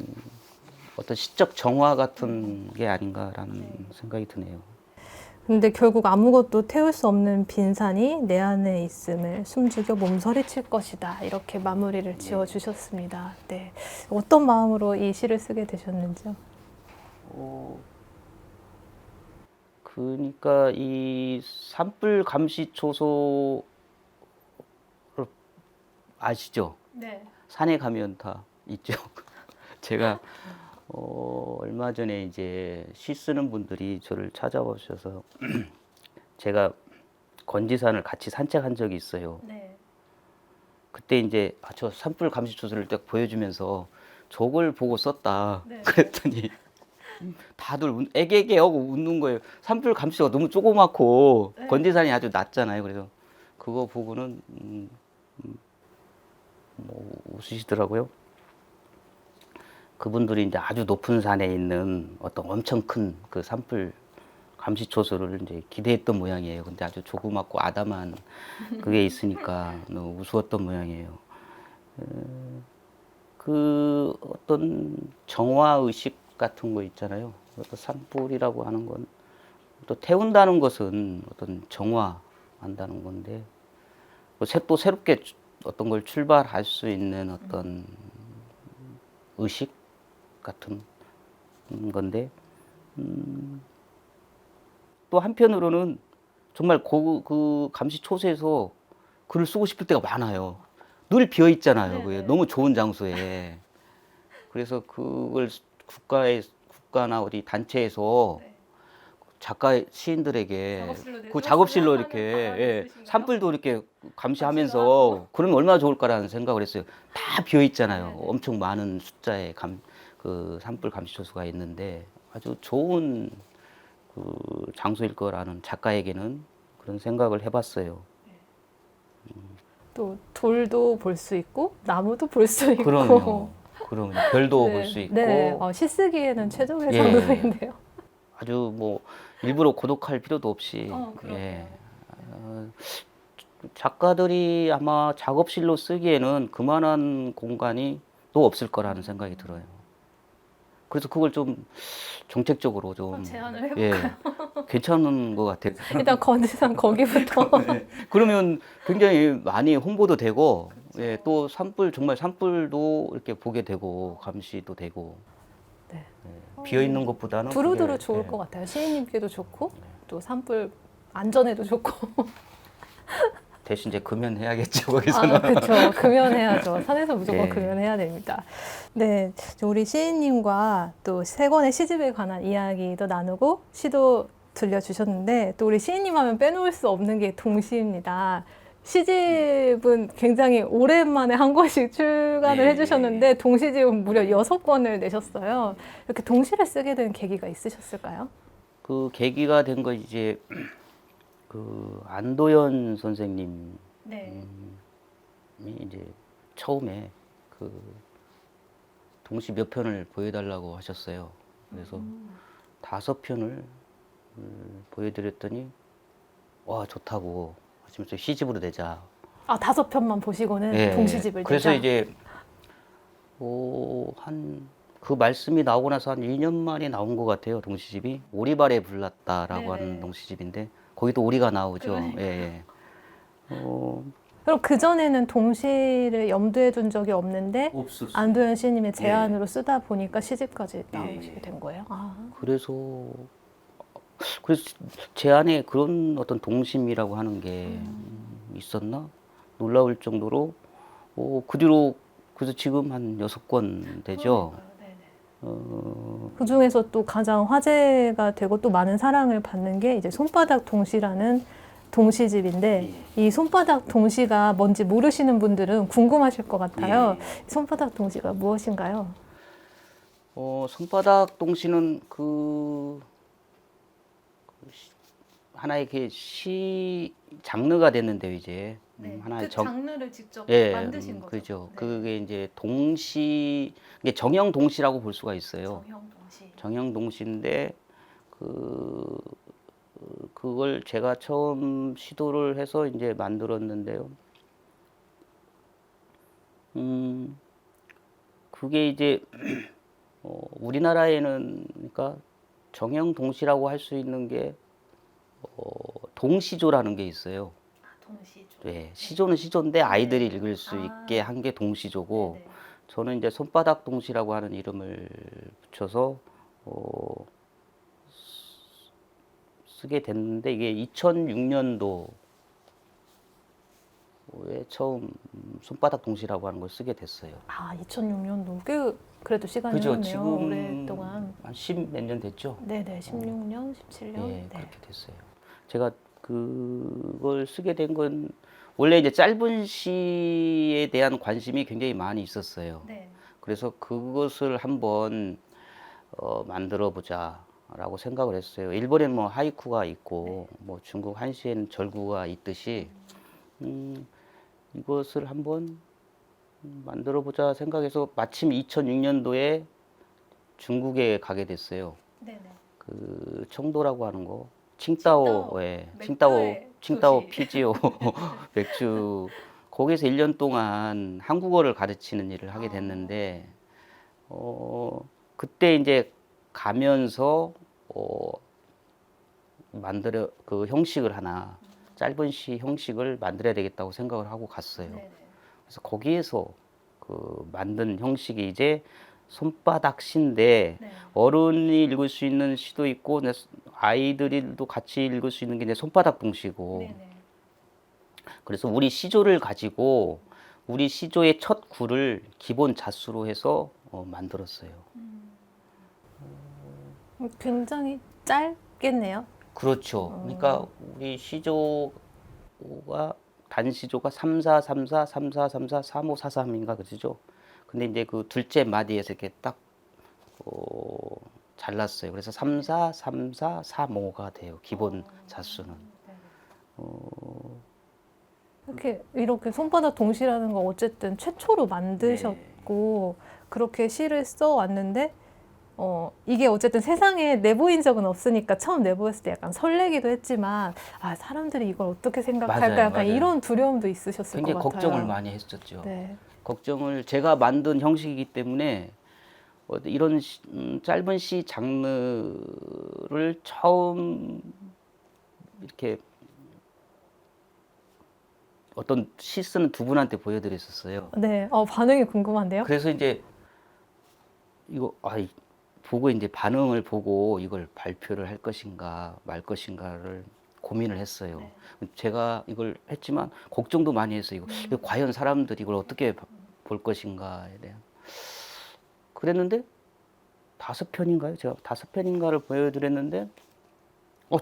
어떤 시적 정화 같은 게 아닌가라는 생각이 드네요. 근데 결국 아무것도 태울 수 없는 빈산이 내 안에 있음을 숨죽여 몸서리칠 것이다. 이렇게 마무리를 지어주셨습니다. 네. 어떤 마음으로 이 시를 쓰게 되셨는지요? 그러니까 이 산불 감시초소 아시죠? 네. 산에 가면 다 있죠. 제가 얼마 전에 이제 시 쓰는 분들이 저를 찾아와 주셔서 제가 건지산을 같이 산책한 적이 있어요. 네. 그때 이제 저 산불 감시초소를 딱 보여주면서 저걸 보고 썼다. 네. 그랬더니 다들 애게애게하고 웃는 거예요. 산불 감시초소가 너무 조그맣고 네. 건지산이 아주 낮잖아요. 그래서 그거 보고는 뭐 웃으시더라고요. 그분들이 이제 아주 높은 산에 있는 어떤 엄청 큰 그 산불 감시초소를 이제 기대했던 모양이에요. 근데 아주 조그맣고 아담한 그게 있으니까 너무 우스웠던 모양이에요. 그 어떤 정화 의식 같은 거 있잖아요. 어떤 산불이라고 하는 건 또 태운다는 것은 어떤 정화한다는 건데 또 새롭게 어떤 걸 출발할 수 있는 어떤 의식 같은 건데 또 한편으로는 정말 그 감시초소에서 글을 쓰고 싶을 때가 많아요. 늘 비어 있잖아요. 그게 너무 좋은 장소에. 그래서 그걸 국가나 어디 단체에서 작가 시인들에게 그 작업실로 이렇게 산불도 이렇게 감시하면서 그러면 얼마나 좋을까라는 생각을 했어요. 다 비어 있잖아요. 엄청 많은 숫자의 그 산불 감시초소가 있는데 아주 좋은 그 장소일 거라는 작가에게는 그런 생각을 해봤어요. 또 돌도 볼 수 있고 나무도 볼 수 있고. 그럼요. 별도 네. 볼 수 있고. 네. 시 쓰기에는 최적의 예. 장소인데요. 아주 뭐 일부러 고독할 필요도 없이. 예. 작가들이 아마 작업실로 쓰기에는 그만한 공간이 또 없을 거라는 생각이 들어요. 그래서 그걸 좀 정책적으로 좀 제안을 예, 괜찮은 것 같아요. 일단 건지산 거기부터. 그러면 굉장히 많이 홍보도 되고, 예, 또 정말 산불도 이렇게 보게 되고, 감시도 되고, 네. 예, 비어 있는 것보다는 두루두루 그게, 좋을 예, 것 같아요. 시인님께도 좋고 또 산불 안전에도 좋고. 대신 이제 금연해야겠죠, 거기서는. 아, 그렇죠. 금연해야죠. 산에서 무조건 예. 금연해야 됩니다. 네, 우리 시인님과 또 세 권의 시집에 관한 이야기도 나누고 시도 들려주셨는데 또 우리 시인님 하면 빼놓을 수 없는 게 동시입니다. 시집은 굉장히 오랜만에 한 권씩 출간을 예. 해주셨는데 동시집은 무려 6권을 내셨어요. 이렇게 동시를 쓰게 된 계기가 있으셨을까요? 그 계기가 된 거 이제, 그 안도현 선생님이 네. 이제 처음에 그 동시 몇 편을 보여달라고 하셨어요. 그래서 5편을 보여드렸더니 와 좋다고 하시면서 시집으로 내자. 아, 5편만 보시고는 예, 동시집을 그래서 내자. 이제 그 말씀이 나오고 나서 한 2년 만에 나온 것 같아요. 동시집이 오리발에 불났다라고 네네. 하는 동시집인데 거기도 오리가 나오죠. 그러니까요. 예, 예. 그럼 그전에는 동시를 염두에 둔 적이 없는데 없었어요. 안도현 시인님의 제안으로 쓰다 보니까 시집까지 나오시게 예. 된 거예요? 아. 그래서 제 안에 그런 어떤 동심이라고 하는 게 있었나 놀라울 정도로 그 뒤로 그래서 지금 한 6권 되죠. 그 중에서 또 가장 화제가 되고 또 많은 사랑을 받는 게 이제 손바닥 동시라는 동시집인데 이 손바닥 동시가 뭔지 모르시는 분들은 궁금하실 것 같아요. 손바닥 동시가 무엇인가요? 손바닥 동시는 하나의 시 장르가 됐는데요, 이제 하나의 그 장르를 직접 예, 만드신 거죠. 그죠. 네. 그게 이제 동시, 이게 정형 동시라고 볼 수가 있어요. 정형 동시. 정형 동시인데 그걸 제가 처음 시도를 해서 이제 만들었는데요. 그게 이제 우리나라에는 그러니까 정형 동시라고 할 수 있는 게 동시조라는 게 있어요. 아, 동시죠. 네, 시조는 시조인데 아이들이 네. 읽을 수 아. 있게 한 게 동시조고, 네네. 저는 이제 손바닥 동시라고 하는 이름을 붙여서 쓰게 됐는데, 이게 2006년도에 처음 손바닥 동시라고 하는 걸 쓰게 됐어요. 아, 2006년도 꽤 그래도 시간이 그죠? 흘렀네요. 지금 오랫동안. 한 10 몇 년 됐죠? 네네, 16년, 17년. 예, 네. 그렇게 됐어요. 제가 그걸 쓰게 된 건 원래 이제 짧은 시에 대한 관심이 굉장히 많이 있었어요. 네. 그래서 그것을 한번 만들어 보자라고 생각을 했어요. 일본에는 뭐 하이쿠가 있고 뭐 중국 한시에는 절구가 있듯이 이것을 한번 만들어 보자 생각해서 마침 2006년도에 중국에 가게 됐어요. 네네. 그 청도라고 하는 거, 칭따오, 칭따오에 맥주의 칭따오 도시. 피지오 맥주, 거기서 1년 동안 한국어를 가르치는 일을 하게 됐는데 그때 이제 가면서 그 형식을 하나, 짧은 시 형식을 만들어야 되겠다고 생각을 하고 갔어요. 네네. 그래서 거기에서 그 만든 형식이 이제 손바닥 시인데, 네. 어른이 읽을 수 있는 시도 있고 아이들도 같이 읽을 수 있는 게 이제 손바닥 동시고, 네네. 그래서 우리 시조를 가지고 우리 시조의 첫 구를 기본 자수로 해서 만들었어요. 굉장히 짧겠네요. 그렇죠. 그러니까 우리 시조가 단시조가 3, 4, 3, 4, 3, 4, 3, 4, 3, 5, 4, 3인가 그러죠. 근데 이제 그 둘째 마디에서 이렇게 딱 잘랐어요. 그래서 3, 4, 3, 4, 3, 5가 돼요. 기본 자수는. 이렇게 손바닥 동시라는 거 어쨌든 최초로 만드셨고 그렇게 시를 써왔는데 이게 어쨌든 세상에 내보인 적은 없으니까 처음 내보였을 때 약간 설레기도 했지만 아 사람들이 이걸 어떻게 생각할까 맞아요, 약간 맞아요. 이런 두려움도 있으셨을 것 굉장히 같아요. 걱정을 많이 했었죠. 네. 걱정을, 제가 만든 형식이기 때문에 이런 짧은 시 장르를 처음 이렇게 어떤 시 쓰는 두 분한테 보여드렸었어요. 네. 반응이 궁금한데요. 그래서 이제 이거 보고 이제 반응을 보고 이걸 발표를 할 것인가 말 것인가를 고민을 했어요. 제가 이걸 했지만 걱정도 많이 했어요. 이거 과연 사람들이 이걸 어떻게 볼 것인가에 대한. 그랬는데 5편인가요? 제가 5편인가를 보여드렸는데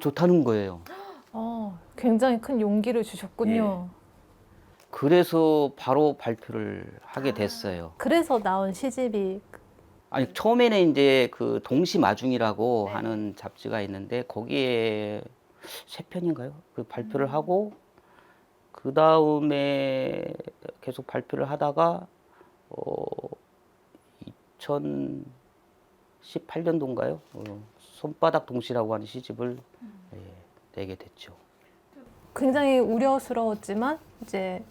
좋다는 거예요. 굉장히 큰 용기를 주셨군요. 그래서 바로 발표를 하게 됐어요. 그래서 나온 시집이 아니, 처음에는 이제 그 동시마중이라고 네. 하는 잡지가 있는데 거기에 3편인가요? 그 발표를 하고 그 다음에 계속 발표를 하다가 2018년도인가요? 손바닥 동시라고 하는 시집을 내게 됐죠. 굉장히 우려스러웠지만 이제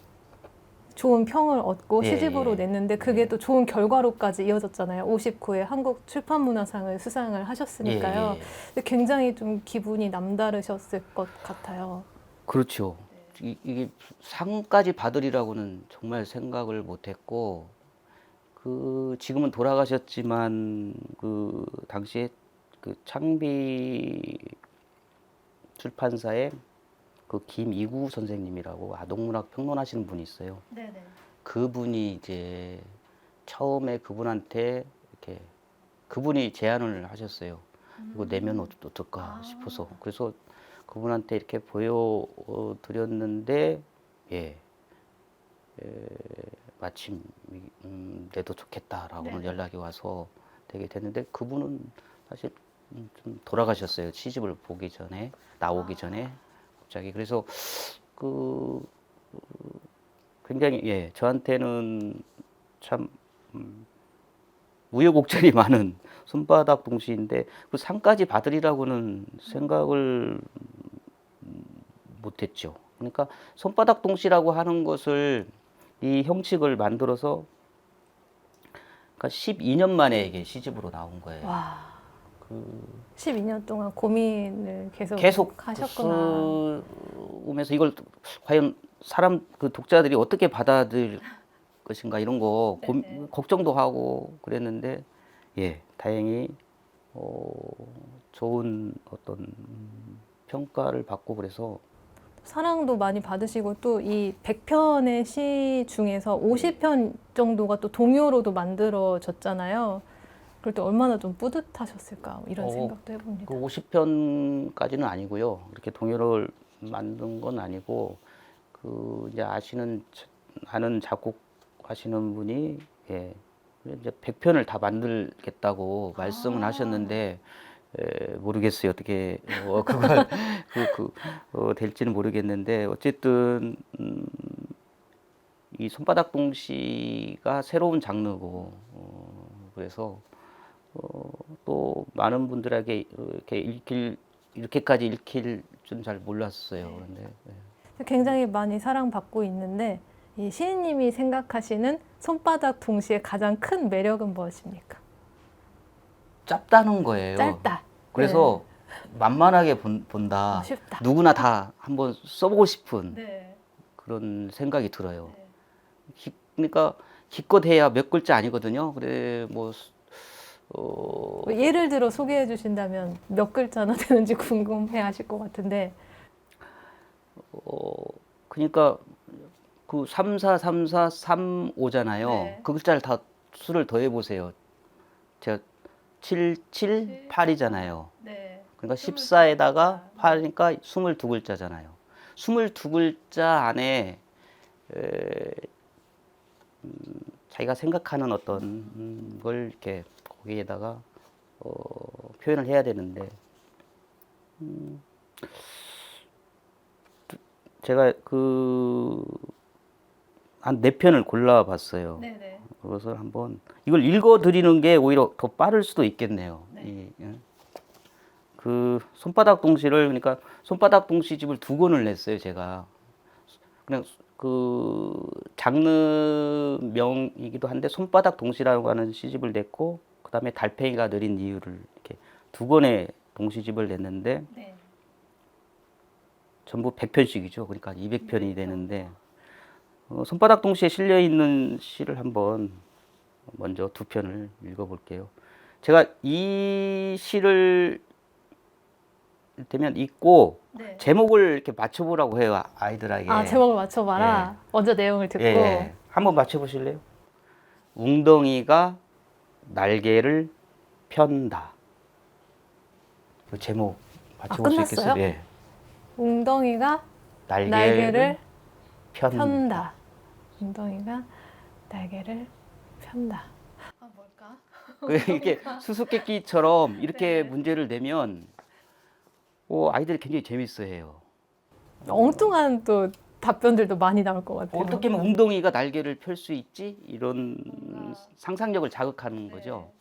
좋은 평을 얻고 예, 시집으로 예. 냈는데 그게 또 좋은 결과로까지 이어졌잖아요. 59회 한국 출판문화상을 수상을 하셨으니까요. 예, 예. 근데 굉장히 좀 기분이 남다르셨을 것 같아요. 그렇죠. 이게 상까지 받으리라고는 정말 생각을 못했고, 지금은 돌아가셨지만 그 당시에 그 창비 출판사에 그 김이구 선생님이라고 아동문학 평론하시는 분이 있어요. 네네. 그분이 이제 처음에 그분한테 이렇게 그분이 제안을 하셨어요. 이거 내면 어떨까 싶어서. 그래서 그분한테 이렇게 보여드렸는데 마침 내도 좋겠다라고 연락이 와서 되게 됐는데, 그분은 사실 좀 돌아가셨어요. 시집을 보기 전에, 나오기 전에 갑자기. 그래서 굉장히 예, 저한테는 참 우여곡절이 많은 손바닥 동시인데 그 상까지 받으리라고는 생각을 못했죠. 그러니까 손바닥 동시라고 하는 것을 이 형식을 만들어서 그러니까 12년 만에 이게 시집으로 나온 거예요. 와, 그 12년 동안 고민을 계속 하셨구나. 쓰면서 이걸 과연 사람 그 독자들이 어떻게 받아들일 것인가 이런 거 걱정도 하고 그랬는데 예, 다행히 좋은 어떤 평가를 받고 그래서 사랑도 많이 받으시고 또 이 100편의 시 중에서 50편 정도가 또 동요로도 만들어졌잖아요. 그럴 때 얼마나 좀 뿌듯하셨을까 이런 생각도 해봅니다. 그 50편까지는 아니고요. 이렇게 동요를 만든 건 아니고 그 이제 아는 작곡하시는 분이 예, 이제 100편을 다 만들겠다고 말씀은 하셨는데 모르겠어요. 어떻게 그걸 될지는 모르겠는데 어쨌든 이 손바닥 동시가 새로운 장르고 그래서 또 많은 분들에게 이렇게까지 읽힐 줄 잘 몰랐어요. 그런데 굉장히 많이 사랑받고 있는데 이 시인님이 생각하시는 손바닥 동시의 가장 큰 매력은 무엇입니까? 짧다는 거예요. 짧다. 그래서 만만하게 본다. 쉽다. 누구나 다 한번 써보고 싶은 네. 그런 생각이 들어요. 그러니까 기껏 해야 몇 글자 아니거든요. 그래 뭐 예를 들어 소개해 주신다면 몇 글자나 되는지 궁금해 하실 것 같은데. 그러니까 그 3, 4, 3, 4, 3, 5잖아요. 네. 그 글자를 다 수를 더해 보세요. 제가 7, 7, 8이잖아요. 네. 그러니까 14에다가 8이니까 22글자잖아요. 22글자 안에 자기가 생각하는 어떤 걸 이렇게 거기에다가 표현을 해야 되는데 제가 그 한 4편을 골라봤어요. 네네. 그것을 한번 이걸 읽어드리는 게 오히려 더 빠를 수도 있겠네요. 그 손바닥 동시를 그러니까 손바닥 동시집을 2권을 냈어요. 제가 그냥 그 장르명이기도 한데 손바닥 동시라고 하는 시집을 냈고 그 다음에 달팽이가 느린 이유를 이렇게 2권의 동시집을 냈는데 네. 전부 100편씩이죠. 그러니까 200편이 되는데 손바닥 동시에 실려 있는 시를 한번 먼저 2편을 읽어볼게요. 제가 이 시를 되면 읽고 제목을 이렇게 맞춰보라고 해요 아이들에게. 아, 제목을 맞춰봐라. 먼저 내용을 듣고. 예. 한번 맞춰보실래요? 웅덩이가 날개를 편다. 그 제목 맞춰볼 수 끝났어요? 있겠어요? 예. 웅덩이가 날개를 편다. 웅덩이가 날개를 편다. 아, 뭘까? 이렇게 수수께끼처럼 이렇게 문제를 내면 아이들이 굉장히 재밌어해요. 엉뚱한 또 답변들도 많이 나올 것 같아요. 어떻게 하면 웅덩이가 날개를 펼 수 있지? 이런 상상력을 자극하는 거죠.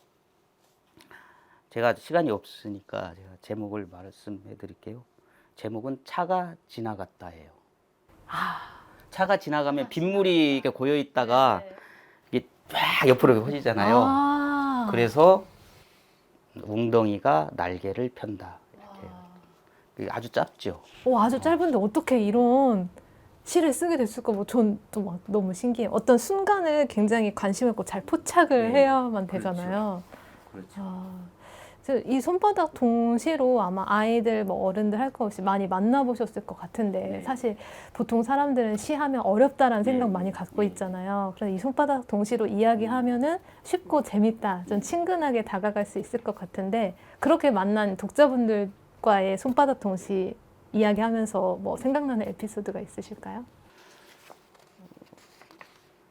제가 시간이 없으니까 제가 제목을 말씀해 드릴게요. 제목은 차가 지나갔다예요. 차가 지나가면 빗물이 이렇게 고여 있다가 이게 쫙 옆으로 퍼지잖아요. 그래서 웅덩이가 날개를 편다. 이렇게 아주 짧죠. 아주 짧은데 어떻게 이런 시를 쓰게 됐을까? 전 또 막 너무 신기해요. 어떤 순간을 굉장히 관심 있고 잘 포착을 해야만 되잖아요. 그렇죠. 그래서 이 손바닥 동시로 아마 아이들 뭐 어른들 할 거 없이 많이 만나보셨을 것 같은데 사실 보통 사람들은 시하면 어렵다라는 생각 많이 갖고 있잖아요. 그래서 이 손바닥 동시로 이야기하면은 쉽고 재밌다, 좀 친근하게 다가갈 수 있을 것 같은데 그렇게 만난 독자분들과의 손바닥 동시 이야기하면서 뭐 생각나는 에피소드가 있으실까요?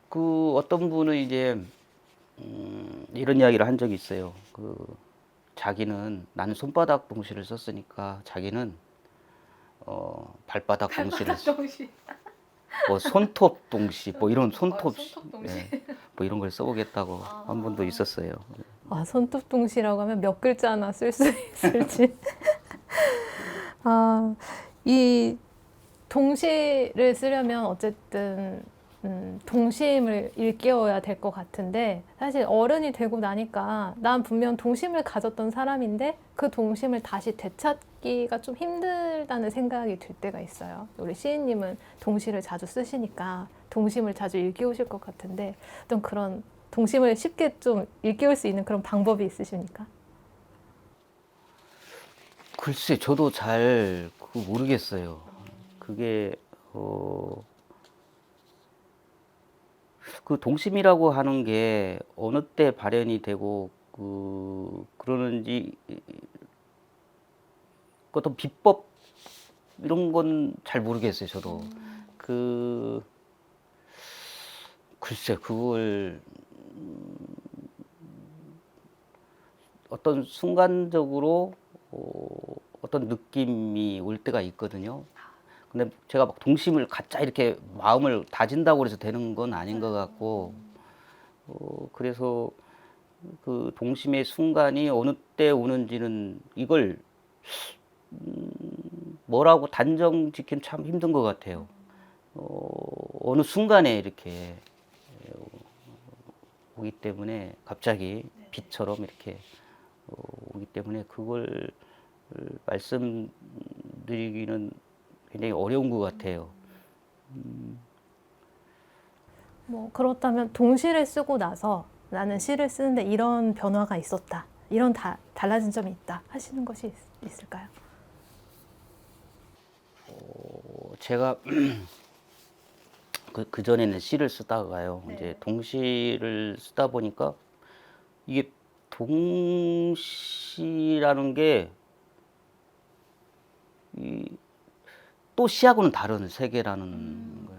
그 어떤 분은 이제 이런 이야기를 한 적이 있어요. 자기는 나는 손바닥 동시를 썼으니까 자기는 발바닥 동시를 뭐 손톱 동시, 뭐 이런 손톱, 손톱 동시. 뭐 이런 걸 써보겠다고 한 번도 있었어요. 아, 손톱동시라고 하면 몇 글자나 쓸 수 있을지. 아, 이 동시를 쓰려면 어쨌든 동심을 일깨워야 될 것 같은데 사실 어른이 되고 나니까 난 분명 동심을 가졌던 사람인데 그 동심을 다시 되찾기가 좀 힘들다는 생각이 들 때가 있어요. 우리 시인님은 동시를 자주 쓰시니까 동심을 자주 일깨우실 것 같은데 어떤 그런 동심을 쉽게 좀 일깨울 수 있는 그런 방법이 있으십니까? 글쎄, 저도 잘 모르겠어요. 그게 그 동심이라고 하는 게 어느 때 발현이 되고 그러는지 어떤 비법 이런 건 잘 모르겠어요. 저도 그 글쎄 그걸 어떤 순간적으로 어떤 느낌이 올 때가 있거든요. 근데 제가 막 동심을 갖자 이렇게 마음을 다진다고 해서 되는 건 아닌 것 같고, 그래서 그 동심의 순간이 어느 때 오는지는 이걸 뭐라고 단정 짓기는 참 힘든 것 같아요. 어느 순간에 이렇게 오기 때문에 갑자기 빛처럼 이렇게 오기 때문에 그걸 말씀드리기는 굉장히 어려운 것 같아요. 뭐 그렇다면 동시를 쓰고 나서 나는 시를 쓰는데 이런 변화가 있었다. 이런 달라진 점이 있다. 하시는 것이 있을까요? 제가 그 전에는 시를 쓰다가요. 네. 이제 동시를 쓰다 보니까 이게 동시라는 게 또 시하고는 다른 세계라는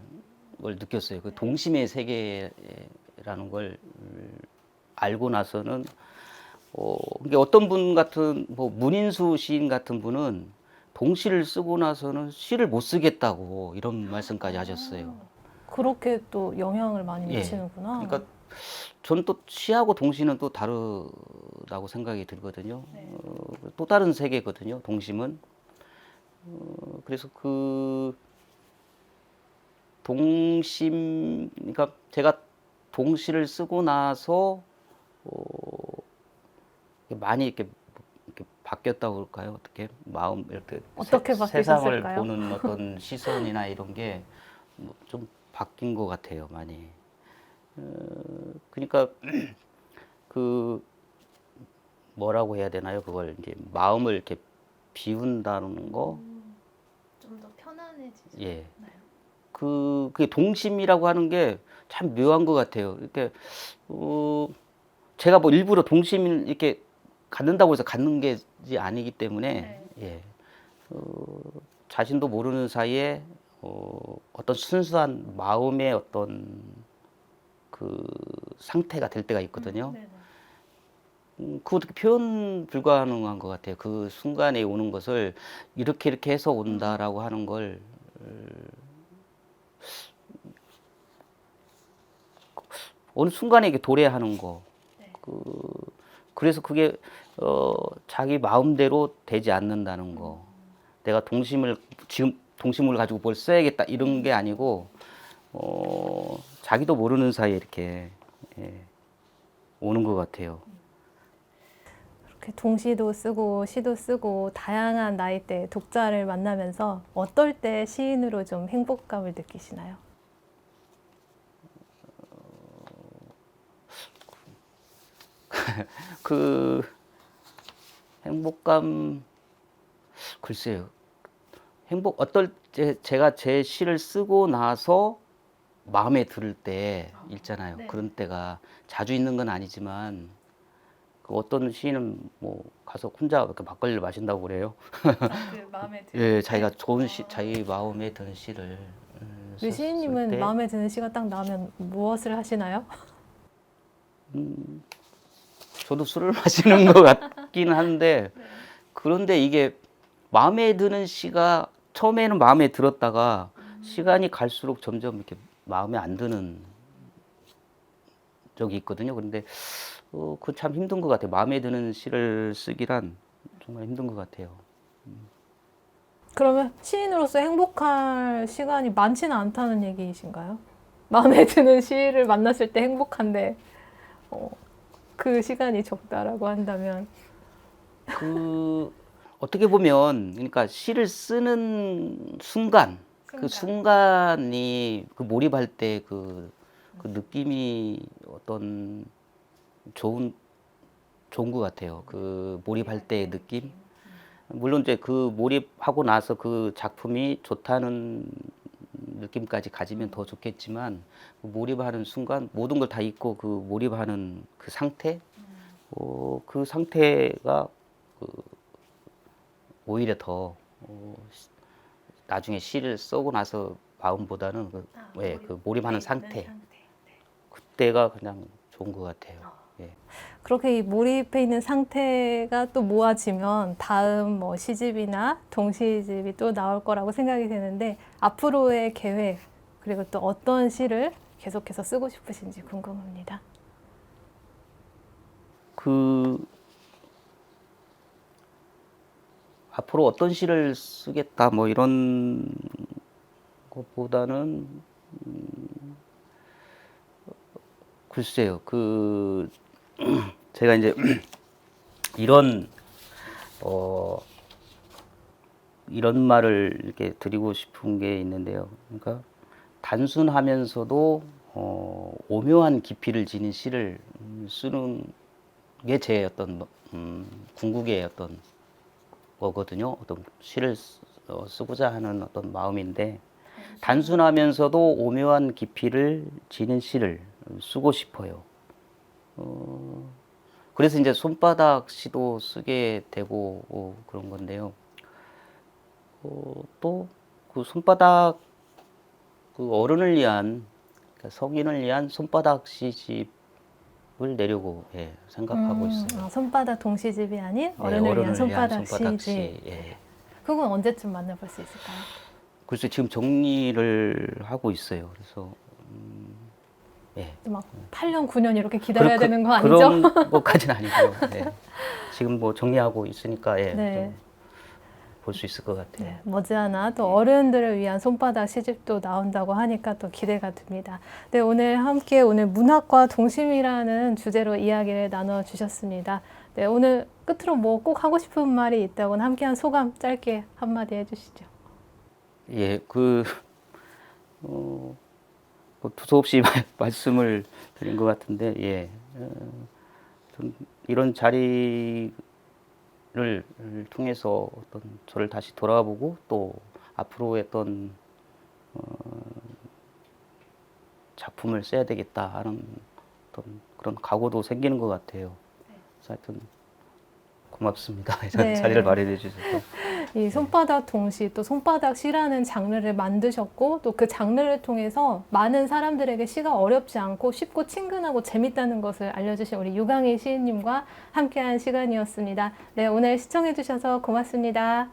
걸 느꼈어요. 그 동심의 세계라는 걸 알고 나서는 이게 어떤 분 같은 뭐 문인수 시인 같은 분은 동시를 쓰고 나서는 시를 못 쓰겠다고 이런 말씀까지 하셨어요. 그렇게 또 영향을 많이 예. 미치는구나. 그러니까 저는 또 시하고 동시는 또 다르다고 생각이 들거든요. 또 다른 세계거든요. 동심은. 그래서 그 동심, 그러니까 제가 동시를 쓰고 나서 많이 이렇게 바뀌었다고 그럴까요? 어떻게 마음 이렇게 어떻게 세상을 바뀌셨을까요? 보는 어떤 시선이나 이런 게 좀 바뀐 것 같아요, 많이. 그러니까 그 뭐라고 해야 되나요? 그걸 이제 마음을 이렇게 비운다는 거, 좀 더 편안해지셨나요? 예. 그게 동심이라고 하는 게 참 묘한 것 같아요. 이렇게 제가 뭐 일부러 동심을 이렇게 갖는다고 해서 갖는 게 아니기 때문에 예. 자신도 모르는 사이에 어떤 순수한 마음의 어떤 그 상태가 될 때가 있거든요. 그것도 표현 불가능한 것 같아요. 그 순간에 오는 것을 이렇게 해서 온다라고 하는 걸 어느 순간에 이게 도래하는 거. 그래서 그게 자기 마음대로 되지 않는다는 거. 내가 지금 동심을 가지고 뭘 써야겠다 이런 게 아니고 자기도 모르는 사이에 이렇게 오는 것 같아요. 이렇게 동시도 쓰고 시도 쓰고 다양한 나이대 독자를 만나면서 어떨 때 시인으로 좀 행복감을 느끼시나요? 그 행복감 글쎄요. 어떨 때 제가 제 시를 쓰고 나서 마음에 들을 때 있잖아요. 네. 그런 때가 자주 있는 건 아니지만 그 어떤 시인은 뭐 가서 혼자 이렇게 막걸리를 마신다고 그래요. 그 마음에 예, 자기가 좋은 자기 마음에 드는 시를 우리 썼을 시인님은 때 마음에 드는 시가 딱 나오면 무엇을 하시나요? 저도 술을 마시는 것 같긴 한데 그런데 이게 마음에 드는 시가 처음에는 마음에 들었다가 시간이 갈수록 점점 이렇게 마음에 안 드는 적이 있거든요. 그런데 그거 참 힘든 것 같아요. 마음에 드는 시를 쓰기란 정말 힘든 것 같아요. 그러면 시인으로서 행복할 시간이 많지는 않다는 얘기이신가요? 마음에 드는 시를 만났을 때 행복한데 그 시간이 적다라고 한다면 그 어떻게 보면 그러니까 시를 쓰는 순간 그 순간이 그 몰입할 때 그 느낌이 어떤 좋은 것 같아요. 그 몰입할 때의 느낌. 물론 이제 그 몰입하고 나서 그 작품이 좋다는 느낌까지 가지면 더 좋겠지만 그 몰입하는 순간 모든 걸 다 잊고 그 몰입하는 그 상태, 그 상태가 그 오히려 더 나중에 시를 쓰고 나서 마음보다는 그 몰입하는 상태, 그때가 그냥 좋은 것 같아요. 예. 그렇게 이 몰입해 있는 상태가 또 모아지면 다음 뭐 시집이나 동시집이 또 나올 거라고 생각이 되는데 앞으로의 계획 그리고 또 어떤 시를 계속해서 쓰고 싶으신지 궁금합니다. 그 앞으로 어떤 시를 쓰겠다 뭐 이런 것보다는 글쎄요. 그 제가 이제 이런 이런 말을 이렇게 드리고 싶은 게 있는데요. 그러니까 단순하면서도 오묘한 깊이를 지닌 시를 쓰는 게 제 어떤 궁극의 어떤 거거든요. 어떤 시를 쓰고자 하는 어떤 마음인데 단순하면서도 오묘한 깊이를 지닌 시를 쓰고 싶어요. 그래서 이제 손바닥 시도 쓰게 되고 그런 건데요. 또 그 손바닥 그 어른을 위한 그러니까 성인을 위한 손바닥 시집을 내려고 생각하고 있어요. 손바닥 동시집이 아닌 네, 어른을 위한 손바닥 손바닥 시집. 시. 예. 그건 언제쯤 만나볼 수 있을까요? 글쎄 지금 정리를 하고 있어요. 그래서 예. 막 8년, 9년 이렇게 기다려야 되는 거 아니죠? 그런 것까지는 아니고요. 예. 지금 뭐 정리하고 있으니까 네. 볼 수 있을 것 같아요. 네, 머지않아 또 어른들을 위한 손바닥 시집도 나온다고 하니까 또 기대가 됩니다. 네, 오늘 함께 오늘 문학과 동심이라는 주제로 이야기를 나눠주셨습니다. 네, 오늘 끝으로 뭐 꼭 하고 싶은 말이 있다고는 함께한 소감 짧게 한마디 해주시죠. 예, 뭐 두서없이 말씀을 드린 것 같은데, 예, 좀 이런 자리를 통해서 어떤 저를 다시 돌아보고 또 앞으로 어떤 작품을 써야 되겠다 하는 어떤 그런 각오도 생기는 것 같아요. 그래서 하여튼 고맙습니다. 이런 네. 자리를 마련해 주셔서. 이 손바닥 동시 또 손바닥 시라는 장르를 만드셨고 또 그 장르를 통해서 많은 사람들에게 시가 어렵지 않고 쉽고 친근하고 재밌다는 것을 알려주신 우리 유강희 시인님과 함께한 시간이었습니다. 네, 오늘 시청해 주셔서 고맙습니다.